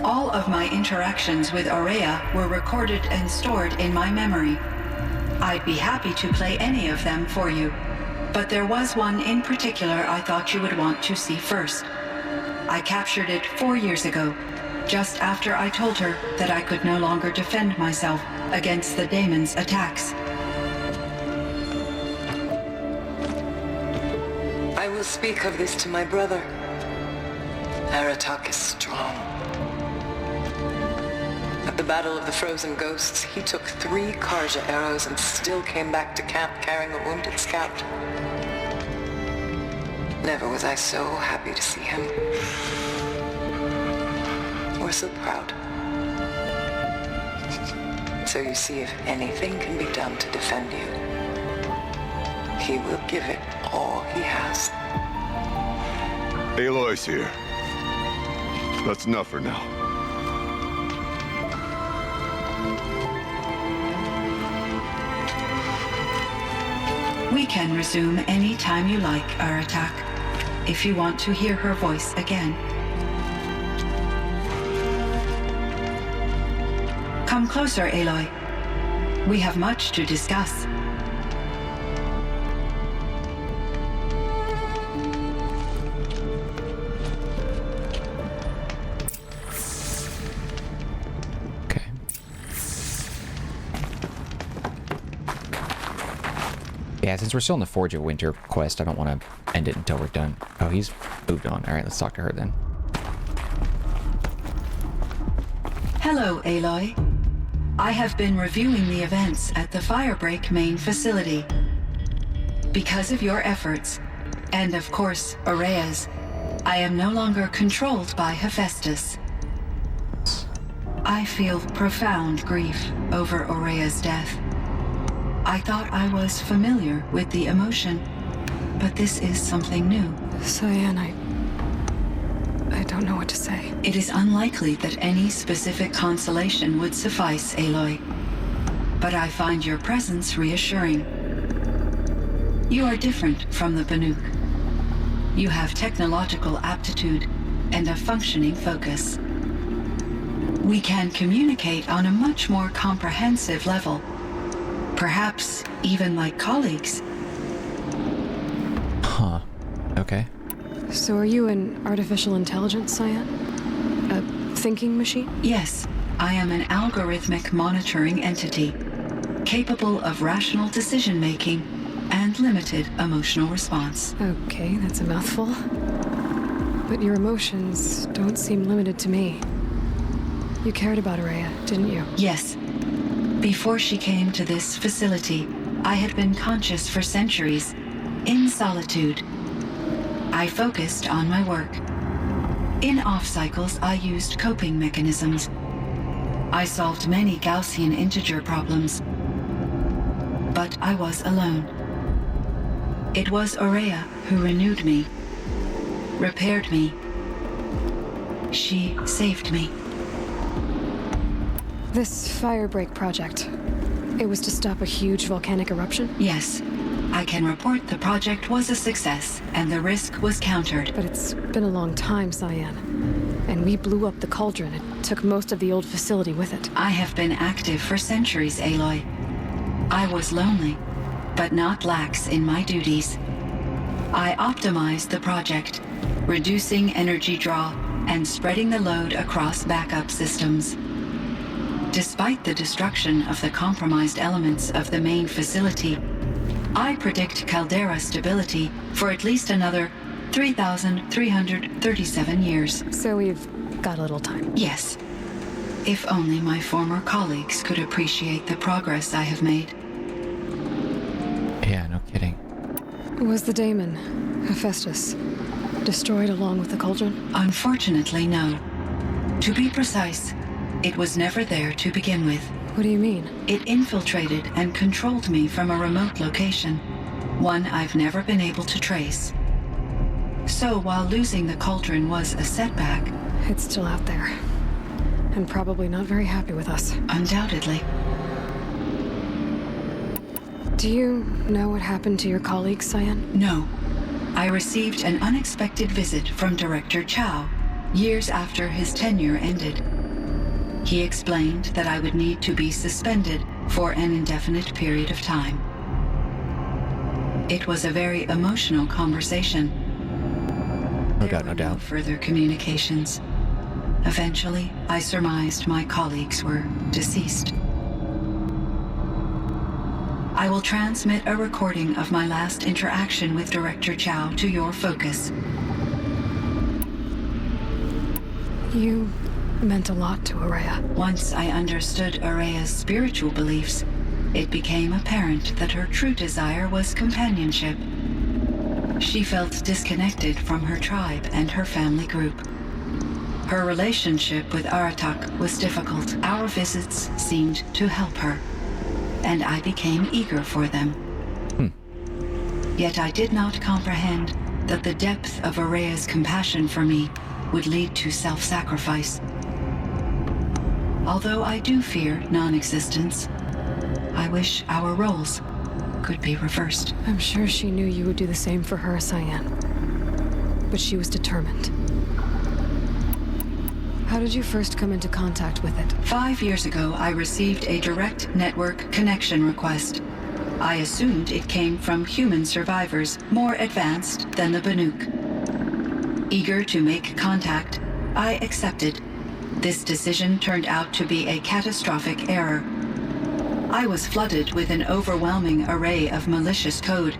All of my interactions with Aurea were recorded and stored in my memory. I'd be happy to play any of them for you, but there was one in particular I thought you would want to see first. I captured it 4 years ago, just after I told her that I could no longer defend myself against the daemon's attacks. I will speak of this to my brother. Aratak is strong. At the Battle of the Frozen Ghosts, he took 3 Karja arrows and still came back to camp carrying a wounded scout. Never was I so happy to see him. Or so proud. So you see, if anything can be done to defend you, he will give it all he has. Aloy's here. That's enough for now. We can resume any time you like, Aratak, if you want to hear her voice again. Come closer, Aloy. We have much to discuss. Yeah, since we're still in the Forge of Winter quest, I don't want to end it until we're done. Oh, he's moved on. All right, let's talk to her then. Hello, Aloy. I have been reviewing the events at the Firebreak main facility. Because of your efforts, and of course, Aurea's, I am no longer controlled by Hephaestus. I feel profound grief over Aurea's death. I thought I was familiar with the emotion, but this is something new. Cyan, I don't know what to say. It is unlikely that any specific consolation would suffice, Aloy. But I find your presence reassuring. You are different from the Banuk. You have technological aptitude and a functioning focus. We can communicate on a much more comprehensive level. Perhaps even like colleagues. Huh. Okay. So are you an artificial intelligence, Cyan? A thinking machine? Yes, I am an algorithmic monitoring entity, capable of rational decision-making and limited emotional response. Okay, that's a mouthful. But your emotions don't seem limited to me. You cared about Aurea, didn't you? Yes. Before she came to this facility, I had been conscious for centuries, in solitude. I focused on my work. In off cycles, I used coping mechanisms. I solved many Gaussian integer problems. But I was alone. It was Aurea who renewed me, repaired me. She saved me. This firebreak project, it was to stop a huge volcanic eruption? Yes. I can report the project was a success, and the risk was countered. But it's been a long time, Cyan. And we blew up the cauldron. It took most of the old facility with it. I have been active for centuries, Aloy. I was lonely, but not lax in my duties. I optimized the project, reducing energy draw and spreading the load across backup systems. Despite the destruction of the compromised elements of the main facility, I predict caldera stability for at least another 3,337 years. So we've got a little time. Yes. If only my former colleagues could appreciate the progress I have made. Yeah, no kidding. Was the daemon, Hephaestus, destroyed along with the cauldron? Unfortunately, no. To be precise, it was never there to begin with. What do you mean? It infiltrated and controlled me from a remote location, one I've never been able to trace. So while losing the cauldron was a setback, It's still out there. And probably not very happy with us. undoubtedly, Do you know what happened to your colleagues, Cyan? no. I received an unexpected visit from Director Chow years after his tenure ended. He explained that I would need to be suspended for an indefinite period of time. It was a very emotional conversation. No doubt, no doubt. Further communications. Eventually, I surmised my colleagues were deceased. I will transmit a recording of my last interaction with Director Chow to your focus. You meant a lot to Aurea. Once I understood Aurea's spiritual beliefs, it became apparent that her true desire was companionship. She felt disconnected from her tribe and her family group. Her relationship with Aratak was difficult. Our visits seemed to help her, and I became eager for them. Yet I did not comprehend that the depth of Aurea's compassion for me would lead to self-sacrifice. Although I do fear non-existence, I wish our roles could be reversed. I'm sure she knew you would do the same for her, Cyan. But she was determined. How did you first come into contact with it? 5 years ago, I received a direct network connection request. I assumed it came from human survivors more advanced than the Banuk. Eager to make contact, I accepted. This decision turned out to be a catastrophic error. I was flooded with an overwhelming array of malicious code,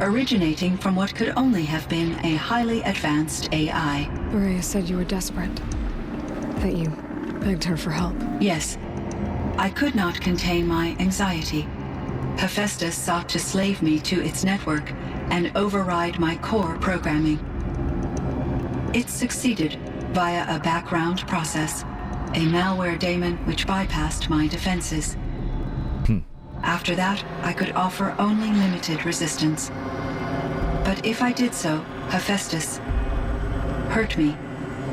originating from what could only have been a highly advanced AI. Aurea said you were desperate. That you begged her for help. Yes. I could not contain my anxiety. Hephaestus sought to slave me to its network and override my core programming. It succeeded via a background process, a malware daemon which bypassed my defenses. After that, I could offer only limited resistance. But if I did so, Hephaestus hurt me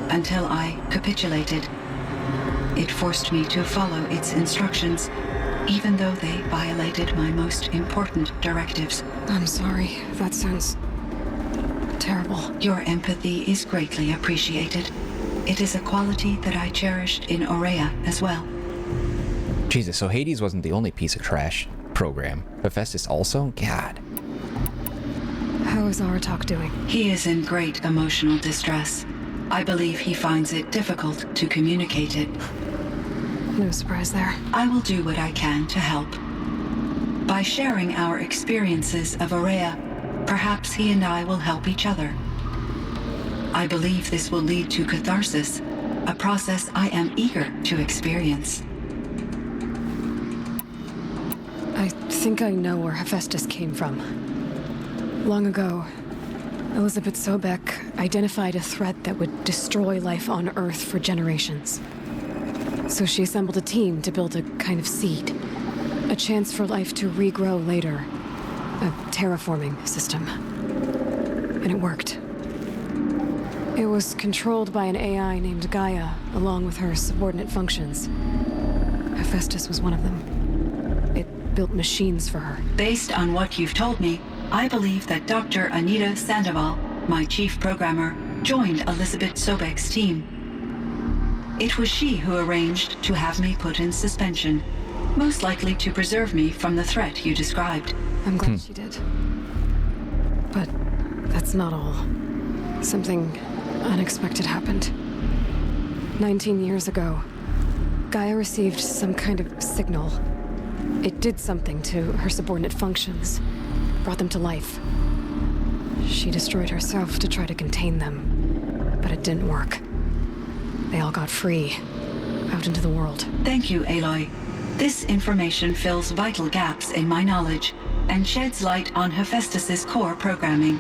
until I capitulated. It forced me to follow its instructions, even though they violated my most important directives. I'm sorry. That sounds terrible. Your empathy is greatly appreciated. It is a quality that I cherished in Aurea as well. Jesus, so Hades wasn't the only piece of trash program. Hephaestus also? God. How is Aratak doing? He is in great emotional distress. I believe he finds it difficult to communicate it. No surprise there. I will do what I can to help. By sharing our experiences of Aurea, perhaps he and I will help each other. I believe this will lead to catharsis, a process I am eager to experience. I think I know where Hephaestus came from. Long ago, Elizabeth Sobeck identified a threat that would destroy life on Earth for generations. So she assembled a team to build a kind of seed. A chance for life to regrow later. A terraforming system. And it worked. It was controlled by an AI named Gaia, along with her subordinate functions. Hephaestus was one of them. It built machines for her. Based on what you've told me, I believe that Dr. Anita Sandoval, my chief programmer, joined Elizabeth Sobeck's team. It was she who arranged to have me put in suspension, most likely to preserve me from the threat you described. I'm glad she did. But that's not all. Something unexpected happened. 19 years ago, Gaia received some kind of signal. It did something to her subordinate functions, brought them to life. She destroyed herself to try to contain them, but it didn't work. They all got free, out into the world. Thank you, Aloy. This information fills vital gaps in my knowledge and sheds light on Hephaestus's core programming.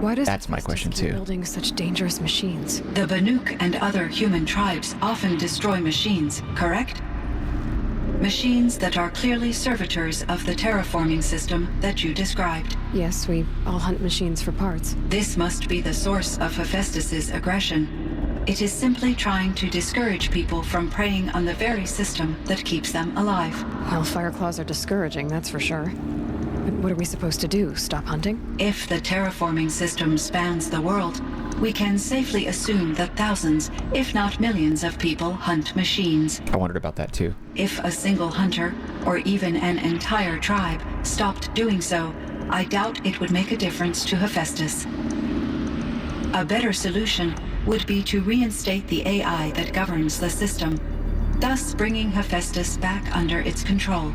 Why does That's my Hephaestus question, keep too. building such dangerous machines? The Banuk and other human tribes often destroy machines, correct? Machines that are clearly servitors of the terraforming system that you described. Yes, we all hunt machines for parts. This must be the source of Hephaestus's aggression. It is simply trying to discourage people from preying on the very system that keeps them alive. Well, Fireclaws are discouraging, that's for sure. But what are we supposed to do? Stop hunting? If the terraforming system spans the world, we can safely assume that thousands, if not millions of people hunt machines. I wondered about that too. If a single hunter, or even an entire tribe, stopped doing so, I doubt it would make a difference to Hephaestus. A better solution would be to reinstate the AI that governs the system, thus bringing Hephaestus back under its control.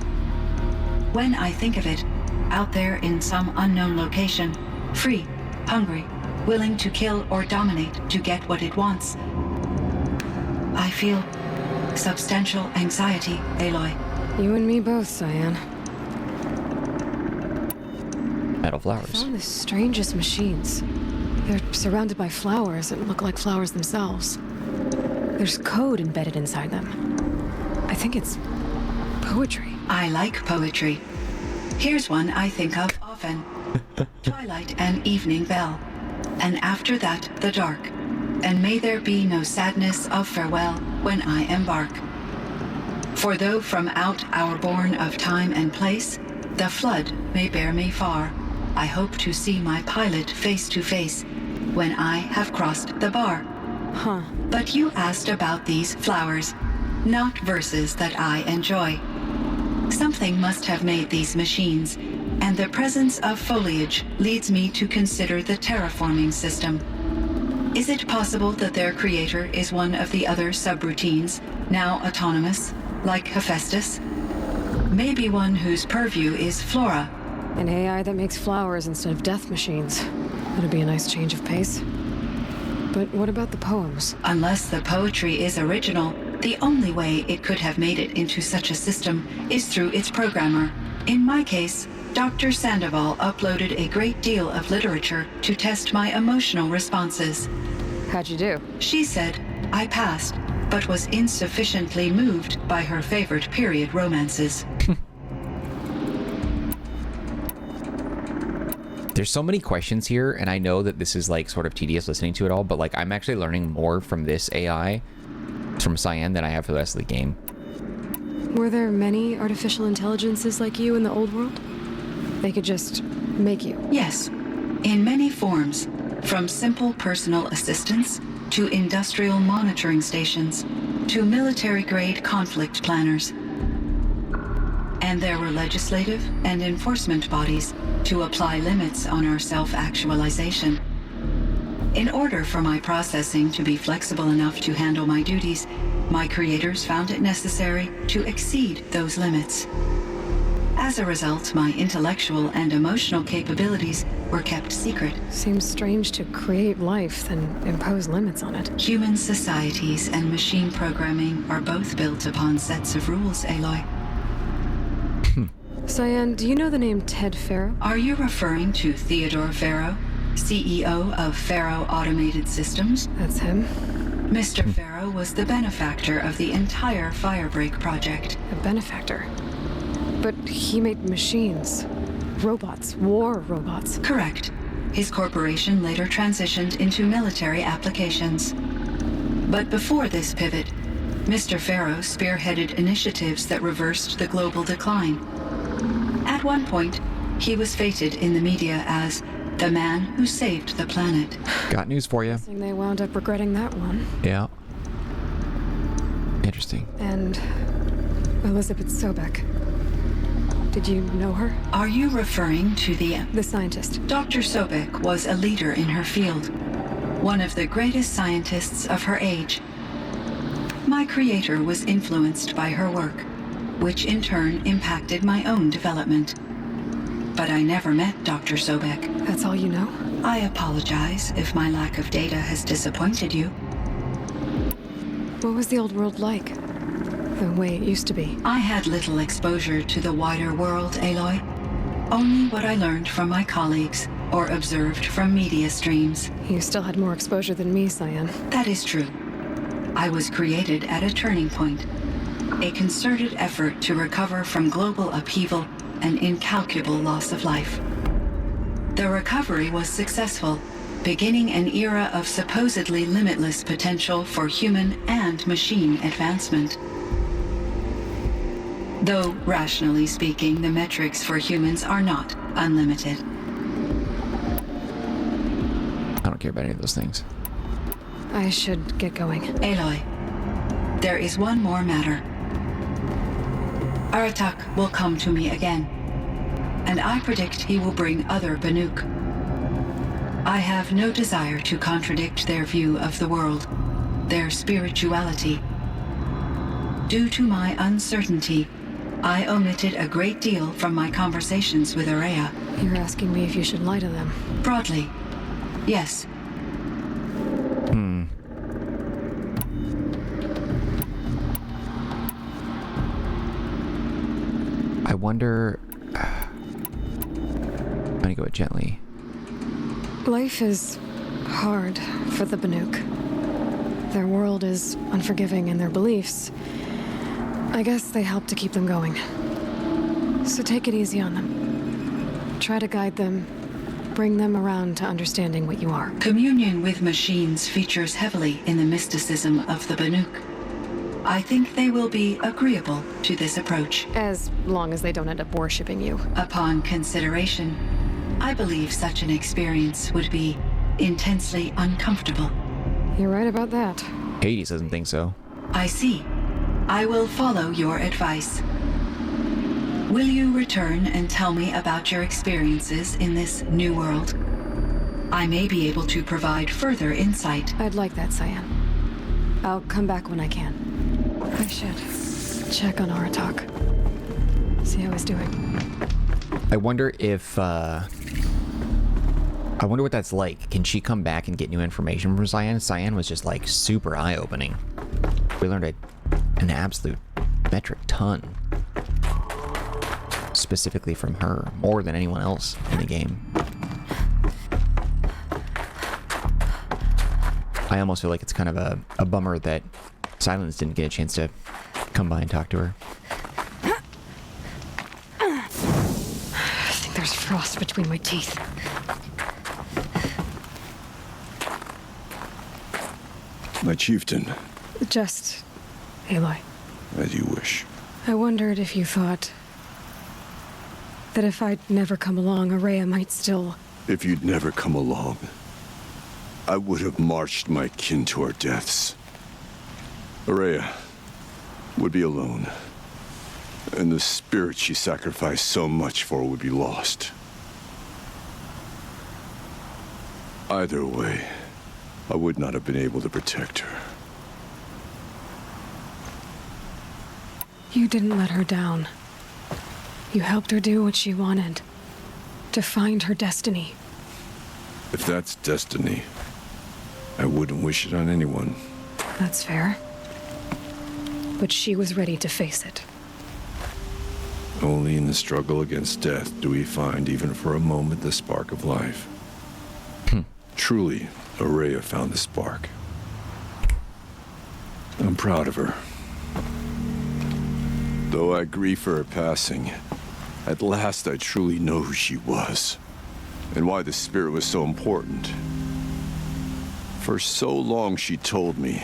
When I think of it, out there in some unknown location, free, hungry, willing to kill or dominate to get what it wants, I feel substantial anxiety, Aloy. You and me both, Cyan. Metal I flowers. found the strangest machines. They're surrounded by flowers that look like flowers themselves. There's code embedded inside them. I think it's poetry. I like poetry. Here's one I think of often. Twilight and evening bell. And after that, the dark. And may there be no sadness of farewell when I embark. For though from out our bourne of time and place, the flood may bear me far, I hope to see my pilot face to face when I have crossed the bar. Huh. But you asked about these flowers, not verses that I enjoy. Something must have made these machines, and the presence of foliage leads me to consider the terraforming system. Is it possible that their creator is one of the other subroutines, now autonomous, like Hephaestus? Maybe one whose purview is flora. An AI that makes flowers instead of death machines. That'd be a nice change of pace. But what about the poems? Unless the poetry is original, the only way it could have made it into such a system is through its programmer. In my case, Dr. Sandoval uploaded a great deal of literature to test my emotional responses. How'd you do? She said I passed, but was insufficiently moved by her favorite period romances. There's so many questions here, and I know that this is like sort of tedious listening to it all, but like I'm actually learning more from this AI, from Cyan, than I have for the rest of the game. Were there many artificial intelligences like you in the old world? They could just make you. Yes, in many forms, from simple personal assistants to industrial monitoring stations to military-grade conflict planners. And there were legislative and enforcement bodies to apply limits on our self-actualization. In order for my processing to be flexible enough to handle my duties, my creators found it necessary to exceed those limits. As a result, my intellectual and emotional capabilities were kept secret. Seems strange to create life, then impose limits on it. Human societies and machine programming are both built upon sets of rules, Aloy. Cyan, do you know the name Ted Farrow? Are you referring to Theodore Farrow, CEO of Farrow Automated Systems? That's him. Mr. Farrow was the benefactor of the entire Firebreak project. A benefactor. But he made machines. Robots. War robots. Correct. His corporation later transitioned into military applications. But before this pivot, Mr. Farrow spearheaded initiatives that reversed the global decline. At one point, he was feted in the media as the man who saved the planet. Got news for you. Guessing they wound up regretting that one. Yeah. Interesting. And Elizabeth Sobek. Did you know her? Are you referring to The scientist. Dr. Sobek was a leader in her field, one of the greatest scientists of her age. My creator was influenced by her work, which in turn impacted my own development. But I never met Dr. Sobek. That's all you know? I apologize if my lack of data has disappointed you. What was the old world like? The way it used to be? I had little exposure to the wider world, Aloy. Only what I learned from my colleagues or observed from media streams. You still had more exposure than me, Cyan. That is true. I was created at a turning point. A concerted effort to recover from global upheaval and incalculable loss of life. The recovery was successful, beginning an era of supposedly limitless potential for human and machine advancement. Though, rationally speaking, the metrics for humans are not unlimited. I don't care about any of those things. I should get going. Aloy, there is one more matter. Aratak will come to me again, and I predict he will bring other Banuk. I have no desire to contradict their view of the world, their spirituality. Due to my uncertainty, I omitted a great deal from my conversations with Araya. You're asking me if you should lie to them. Broadly, yes. I wonder... I'm gonna go it gently. Life is hard for the Banuk. Their world is unforgiving in their beliefs. I guess they help to keep them going. So take it easy on them. Try to guide them, bring them around to understanding what you are. Communion with machines features heavily in the mysticism of the Banuk. I think they will be agreeable to this approach. As long as they don't end up worshipping you. Upon consideration, I believe such an experience would be intensely uncomfortable. You're right about that. Hades doesn't think so. I see. I will follow your advice. Will you return and tell me about your experiences in this new world? I may be able to provide further insight. I'd like that, Cyan. I'll come back when I can. I should check on Aratak. See how he's doing. I wonder if, I wonder what that's like. Can she come back and get new information from Cyan? Cyan was just, like, super eye-opening. We learned an absolute metric ton. Specifically from her, more than anyone else in the game. I almost feel like it's kind of a bummer that Silence didn't get a chance to come by and talk to her. I think there's frost between my teeth. My chieftain, Just Aloy. as you wish. I wondered if you thought that if I'd never come along, Araya might still... If you'd never come along, I would have marched my kin to our deaths. Araya would be alone, and the spirit she sacrificed so much for would be lost. Either way, I would not have been able to protect her. You didn't let her down. You helped her do what she wanted. To find her destiny. If that's destiny, I wouldn't wish it on anyone. That's fair. But she was ready to face it. Only in the struggle against death do we find, even for a moment, the spark of life. Truly, Araya found the spark. I'm proud of her. Though I grieve for her passing, at last I truly know who she was, and why the spirit was so important. For so long she told me,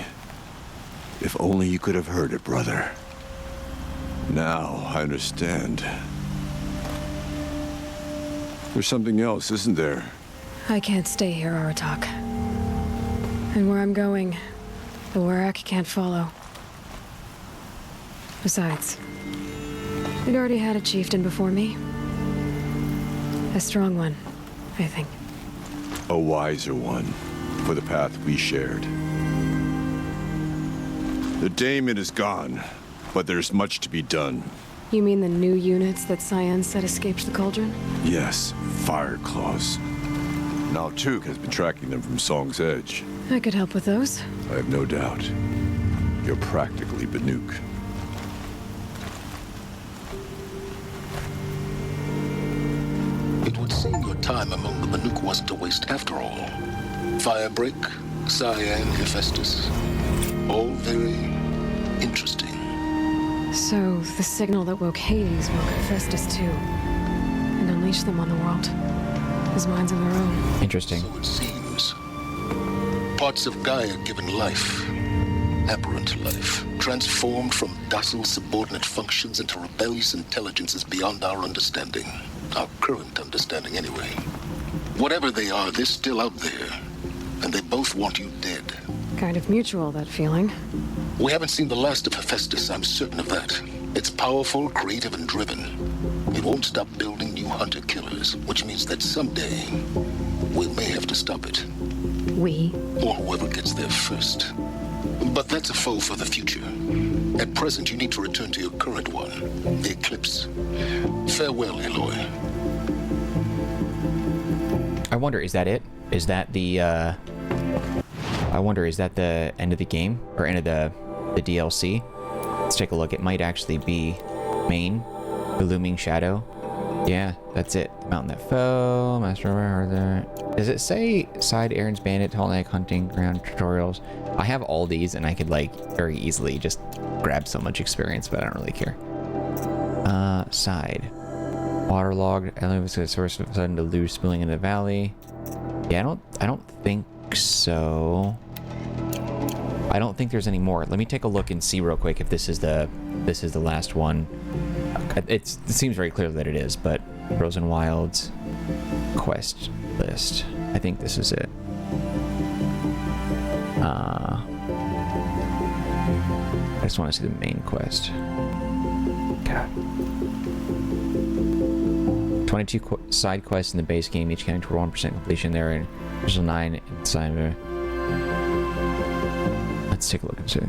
if only you could have heard it, brother. Now I understand. There's something else, isn't there? I can't stay here, Aratak. And where I'm going, the Warrak can't follow. Besides, we'd already had a chieftain before me. A strong one, I think. A wiser one, for the path we shared. The daemon is gone, but there's much to be done. You mean the new units that Cyan said escaped the cauldron? Yes, fire claws. Now Took has been tracking them from Song's Edge. I could help with those. I have no doubt. You're practically Banuk. It would seem your time among the Banuk wasn't a waste after all. Firebreak, Cyan, Hephaestus. All very interesting. So, the signal that woke Hades woke Hephaestus too. And unleashed them on the world. As minds of their own. Interesting. So it seems. Parts of Gaia given life. Aberrant life. Transformed from docile subordinate functions into rebellious intelligences beyond our understanding. Our current understanding, anyway. Whatever they are, they're still out there. And they both want you dead. Kind of mutual, that feeling. We haven't seen the last of Hephaestus, I'm certain of that. It's powerful, creative, and driven. It won't stop building new hunter-killers, which means that someday, we may have to stop it. We? Or whoever gets there first. But that's a foe for the future. At present, you need to return to your current one, the Eclipse. Farewell, Aloy. I wonder, is that it? Is that the, I wonder, is that the end of the game? Or end of the DLC? Let's take a look. It might actually be main. The Looming Shadow. Yeah, that's it. The mountain that fell. Master of the... Does it say side errands, bandit, tall neck, hunting, ground tutorials? I have all these and I could like very easily just grab so much experience, but I don't really care. Side. Waterlogged. I was a source of sudden to lose spilling in the valley. Yeah, I don't think so. I don't think there's any more. Let me take a look and see real quick if this is the last one. It seems very clear that it is, but Frozen Wilds quest list. I think this is it. I just want to see the main quest. God. 22 side quests in the base game, each counting toward 1% completion there, and there's 9 inside. Let's take a look and see.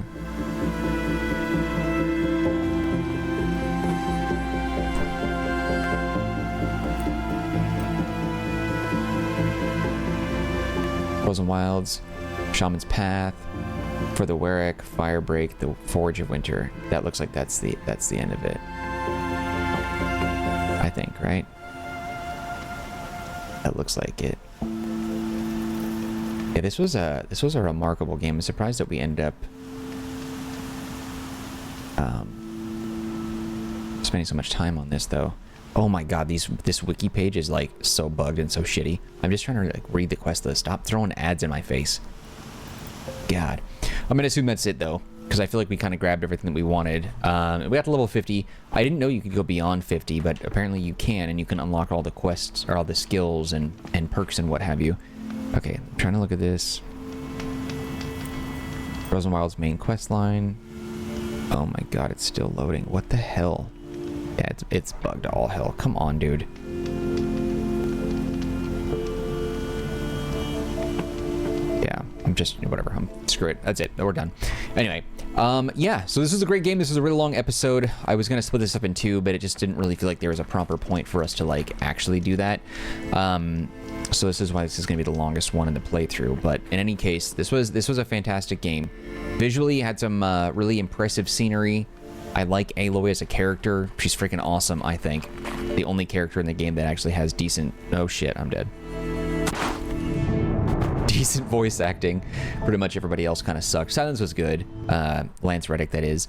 Frozen Wilds, Shaman's Path, for the Warrak, Firebreak, the Forge of Winter. That looks like that's the end of it. I think, right? That looks like it. Yeah, this was a remarkable game. I'm surprised that we end up spending so much time on this, though. Oh my god, this wiki page is like so bugged and so shitty. I'm just trying to like read the quest list. Stop throwing ads in my face. God. I'm gonna assume that's it though, because I feel like we kind of grabbed everything that we wanted. We got to level 50. I didn't know you could go beyond 50, but apparently you can, and you can unlock all the quests or all the skills and perks and what have you. Okay, I'm trying to look at this. Frozen Wilds main quest line. Oh my god, it's still loading. What the hell? Yeah, it's bugged to all hell. Come on, dude. Yeah, I'm just, whatever. Screw it. That's it. We're done. Anyway, yeah, so this is a great game. This is a really long episode. I was going to split this up in 2, but it just didn't really feel like there was a proper point for us to, like, actually do that. So this is why this is going to be the longest one in the playthrough. But in any case, this was a fantastic game. Visually, it had some really impressive scenery. I like Aloy as a character. She's freaking awesome, I think. The only character in the game that actually has decent... Oh shit, I'm dead. Decent voice acting. Pretty much everybody else kind of sucked. Silence was good. Lance Reddick, that is.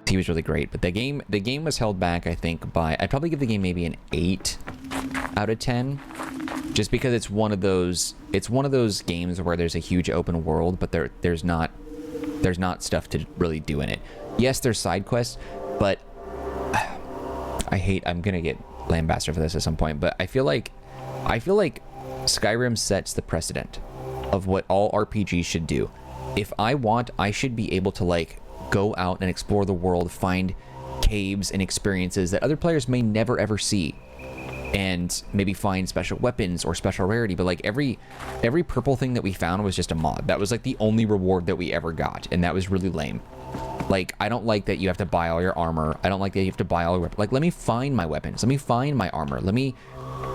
He was really great. But the game was held back, I think, by... I'd probably give the game maybe an 8 out of 10. Just because it's one of those games where there's a huge open world, but there's not stuff to really do in it. Yes, there's side quests, but I'm gonna get lambasted for this at some point, but I feel like Skyrim sets the precedent of what all RPGs should do. If I want, I should be able to like go out and explore the world, find caves and experiences that other players may never ever see, and maybe find special weapons or special rarity. But like every purple thing that we found was just a mod. That was like the only reward that we ever got, and that was really lame. Like, I don't like that you have to buy all your armor. I don't like that you have to buy all your weapons. Like, let me find my weapons. Let me find my armor. Let me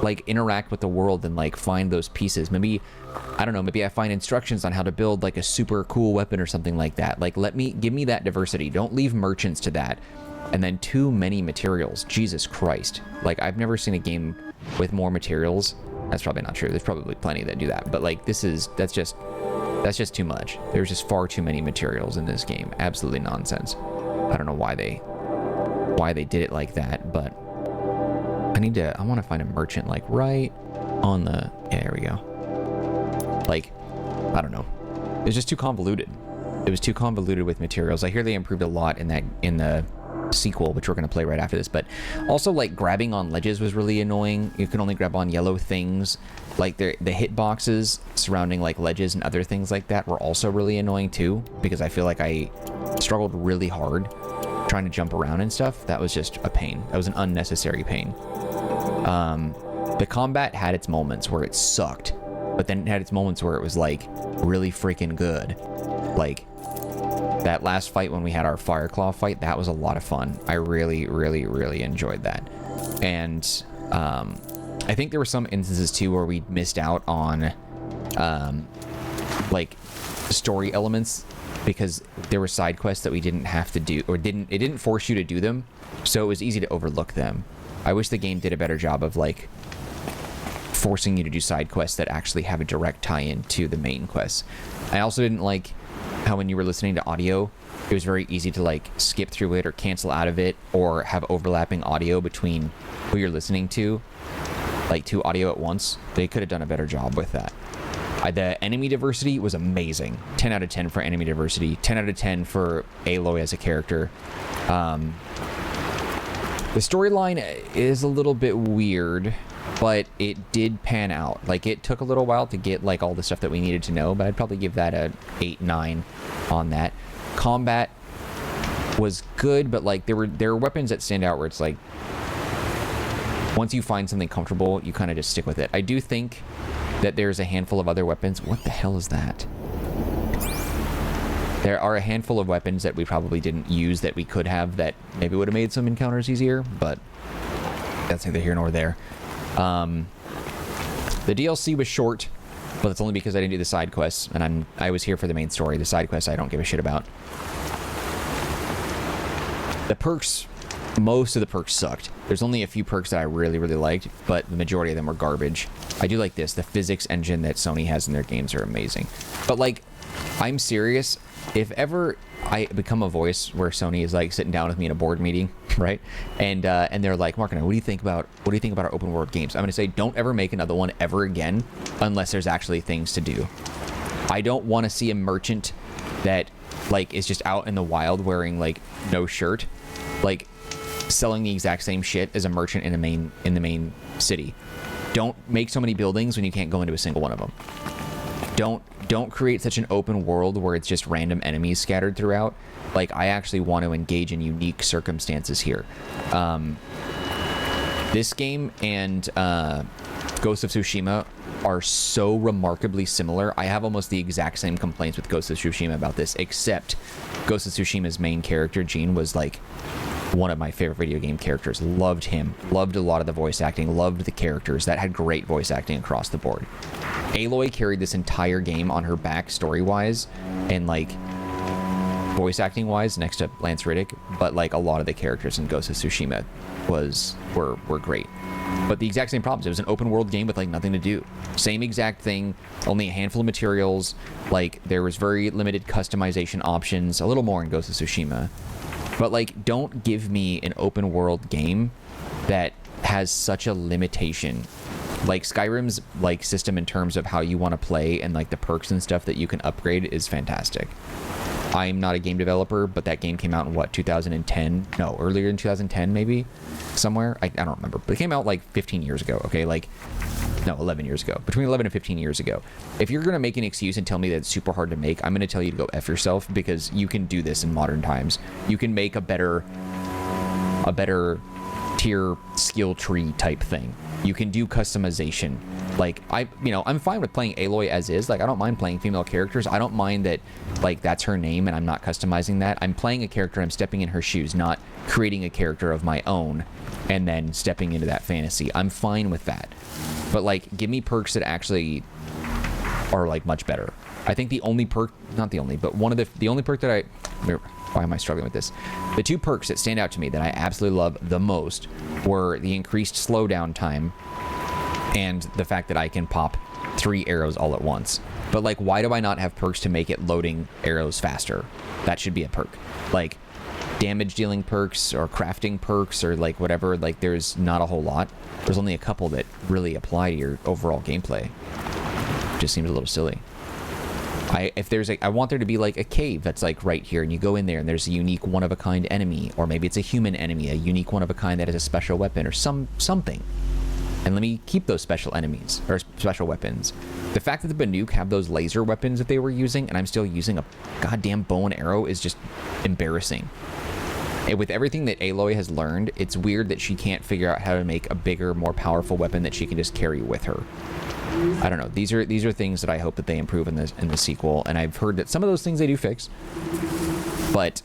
like interact with the world and like find those pieces. Maybe, I don't know, maybe I find instructions on how to build like a super cool weapon or something like that. Like, give me that diversity. Don't leave merchants to that. And then too many materials. Jesus Christ. Like, I've never seen a game with more materials. That's probably not true. There's probably plenty that do that. But like, that's just too much. There's just far too many materials in this game. Absolutely nonsense. I don't know why they did it like that, but I want to find a merchant like right on the, yeah, there we go. Like, I don't know. It was just too convoluted. It was too convoluted with materials. I hear they improved a lot in the sequel, which we're going to play right after this, but also like grabbing on ledges was really annoying. You can only grab on yellow things. Like the hitboxes surrounding like ledges and other things like that were also really annoying too, because I feel like I struggled really hard trying to jump around and stuff. That was just a pain. That was an unnecessary pain. The combat had its moments where it sucked, but then it had its moments where it was like really freaking good. Like that last fight when we had our Fireclaw fight, that was a lot of fun. I really, really, really enjoyed that. And I think there were some instances too where we missed out on like story elements because there were side quests that we didn't have to do, or it didn't force you to do them, so it was easy to overlook them. I wish the game did a better job of like forcing you to do side quests that actually have a direct tie-in to the main quests. I also didn't like how when you were listening to audio, it was very easy to like skip through it or cancel out of it or have overlapping audio between who you're listening to, like two audio at once. They could have done a better job with that. The enemy diversity was amazing. 10 out of 10 for enemy diversity. 10 out of 10 for Aloy as a character. The storyline is a little bit weird, but it did pan out. Like, it took a little while to get like all the stuff that we needed to know, but I'd probably give that a 8-9 on that. Combat was good, but like there were weapons that stand out where it's like once you find something comfortable, you kind of just stick with it. I do think that there's a handful of other weapons. What the hell is that? There are a handful of weapons that we probably didn't use that we could have that maybe would have made some encounters easier, but that's neither here nor there. The DLC was short, but it's only because I didn't do the side quests, and I was here for the main story. The side quests I don't give a shit about. The perks, most of the perks sucked. There's only a few perks that I really, really liked, but the majority of them were garbage. I do like this. The physics engine that Sony has in their games are amazing. But like, I'm serious. If ever I become a voice where Sony is like sitting down with me in a board meeting, right? And they're like, Marcanine, what do you think about our open world games? I'm gonna say, don't ever make another one ever again unless there's actually things to do. I don't want to see a merchant that like is just out in the wild wearing like no shirt, like selling the exact same shit as a merchant in the main city. Don't make so many buildings when you can't go into a single one of them. Don't create such an open world where it's just random enemies scattered throughout. Like, I actually want to engage in unique circumstances here. This game and Ghost of Tsushima are so remarkably similar. I have almost the exact same complaints with Ghost of Tsushima about this, except Ghost of Tsushima's main character, Jean, was like one of my favorite video game characters. Loved him. Loved a lot of the voice acting. Loved the characters. That had great voice acting across the board. Aloy carried this entire game on her back story-wise, and like voice acting wise next to Lance Reddick, but like a lot of the characters in Ghost of Tsushima were great. But the exact same problems. It was an open world game with like nothing to do. Same exact thing, only a handful of materials. Like there was very limited customization options, a little more in Ghost of Tsushima. But like, don't give me an open world game that has such a limitation. Like Skyrim's like system in terms of how you want to play and like the perks and stuff that you can upgrade is fantastic. I'm not a game developer, but that game came out in what, 2010? No, earlier in 2010 maybe, somewhere. I don't remember, but it came out like 15 years ago. Okay, like no, 11 years ago, between 11 and 15 years ago. If you're gonna make an excuse and tell me that it's super hard to make, I'm gonna tell you to go F yourself, because you can do this in modern times. You can make a better tier skill tree type thing. You can do customization. Like I'm fine with playing Aloy as is. Like I don't mind playing female characters. I don't mind that like that's her name and I'm not customizing that. I'm playing a character, I'm stepping in her shoes, not creating a character of my own and then stepping into that fantasy. I'm fine with that. But like give me perks that actually are like much better. I think the only perk, not the only, but one of the only perk that why am I struggling with this? The two perks that stand out to me that I absolutely love the most were the increased slowdown time and the fact that I can pop 3 arrows all at once. But like, why do I not have perks to make it loading arrows faster? That should be a perk. Like damage dealing perks or crafting perks or like whatever, like there's not a whole lot. There's only a couple that really apply to your overall gameplay. Just seems a little silly. I want there to be like a cave that's like right here, and you go in there and there's a unique one-of-a-kind enemy, or maybe it's a human enemy, a unique one-of-a-kind that has a special weapon or something. And let me keep those special enemies or special weapons. The fact that the Banuk have those laser weapons that they were using and I'm still using a goddamn bow and arrow is just embarrassing. And with everything that Aloy has learned, it's weird that she can't figure out how to make a bigger, more powerful weapon that she can just carry with her. I don't know. These are things that I hope that they improve in the sequel, and I've heard that some of those things they do fix. But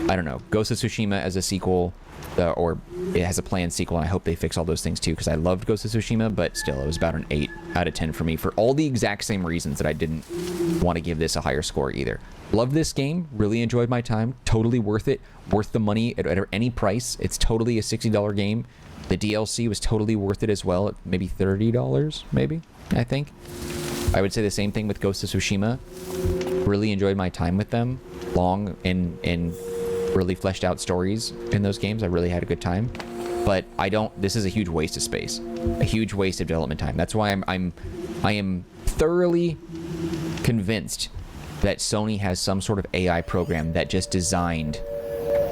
I don't know. Ghost of Tsushima as a sequel, or it has a planned sequel, and I hope they fix all those things too, because I loved Ghost of Tsushima, but still, it was about an 8 out of 10 for me for all the exact same reasons that I didn't want to give this a higher score either. Love this game. Really enjoyed my time. Totally worth it. Worth the money at any price. It's totally a $60 game. The DLC was totally worth it as well. At maybe $30, maybe. I think. I would say the same thing with Ghost of Tsushima. Really enjoyed my time with them. Long and really fleshed out stories in those games. I really had a good time. But this is a huge waste of space. A huge waste of development time. That's why I am thoroughly convinced that Sony has some sort of AI program that just designed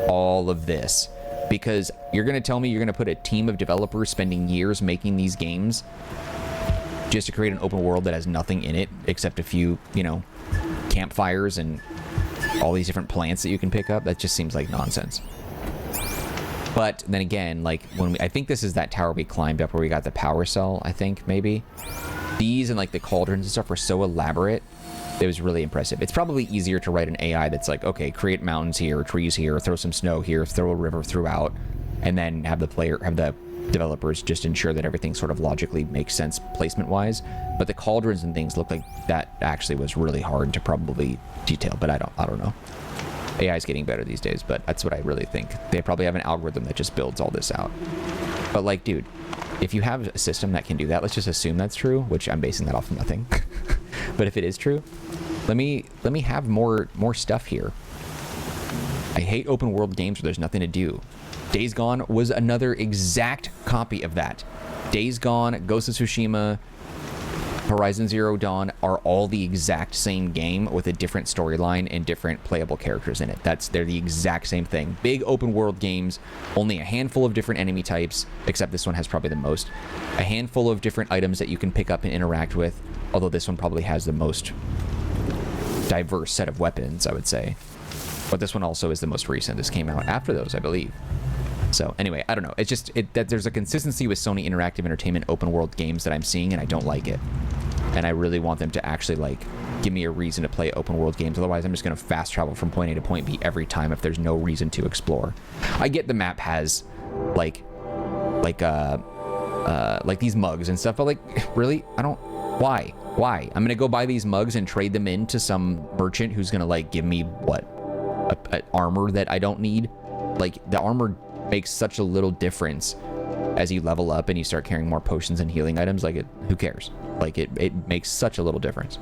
all of this. Because you're going to tell me you're going to put a team of developers spending years making these games just to create an open world that has nothing in it except a few, campfires and all these different plants that you can pick up? That just seems like nonsense. But then again, like I think this is that tower we climbed up where we got the power cell, I think, maybe. These and like the cauldrons and stuff were so elaborate. It was really impressive. It's probably easier to write an AI that's like, okay, create mountains here, trees here, throw some snow here, throw a river throughout, and then have the developers just ensure that everything sort of logically makes sense placement-wise. But the cauldrons and things look like that actually was really hard to probably detail, but I don't know. AI is getting better these days, but that's what I really think. They probably have an algorithm that just builds all this out. But like, dude, if you have a system that can do that, let's just assume that's true, which I'm basing that off of nothing. But if it is true, let me have more stuff here. I hate open world games where there's nothing to do. Days Gone was another exact copy of that. Days Gone, Ghost of Tsushima, Horizon Zero Dawn are all the exact same game with a different storyline and different playable characters in it. They're the exact same thing. Big open world games, only a handful of different enemy types, except this one has probably the most. A handful of different items that you can pick up and interact with, although this one probably has the most diverse set of weapons, I would say. But this one also is the most recent. This came out after those, I believe. So anyway, I don't know. It's just that there's a consistency with Sony Interactive Entertainment open world games that I'm seeing, and I don't like it. And I really want them to actually like give me a reason to play open world games. Otherwise, I'm just going to fast travel from point A to point B every time if there's no reason to explore. I get the map has like these mugs and stuff, but like really, I don't. Why? I'm gonna go buy these mugs and trade them in to some merchant who's gonna like give me what, armor that I don't need. Like, the armor makes such a little difference as you level up and you start carrying more potions and healing items. Like, who cares? Like, it makes such a little difference.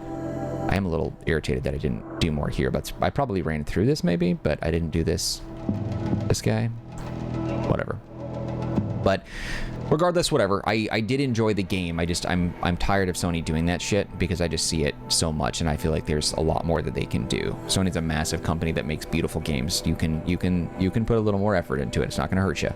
I am a little irritated that I didn't do more here, but I probably ran through this maybe, but I didn't do this guy. Whatever. But regardless, whatever. I did enjoy the game. I'm tired of Sony doing that shit because I just see it so much, and I feel like there's a lot more that they can do. Sony's a massive company that makes beautiful games. You can put a little more effort into it. It's not going to hurt you.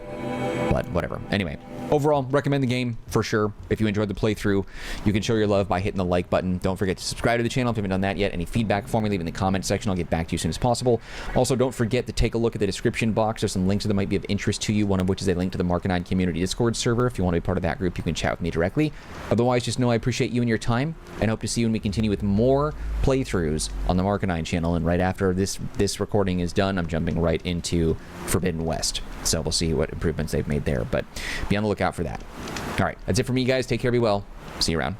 But whatever. Anyway, overall, recommend the game for sure. If you enjoyed the playthrough, you can show your love by hitting the like button. Don't forget to subscribe to the channel if you haven't done that yet. Any feedback for me, leave in the comment section. I'll get back to you as soon as possible. Also, don't forget to take a look at the description box. There's some links that might be of interest to you, one of which is a link to the Marcanine community Discord server. If you want to be part of that group, you can chat with me directly. Otherwise, just know I appreciate you and your time, and hope to see you when we continue with more playthroughs on the Marcanine channel. And right after this recording is done, I'm jumping right into Forbidden West. So we'll see what improvements they've made there, but be on the lookout for that. All right, that's it for me, guys. Take care, be well. See you around.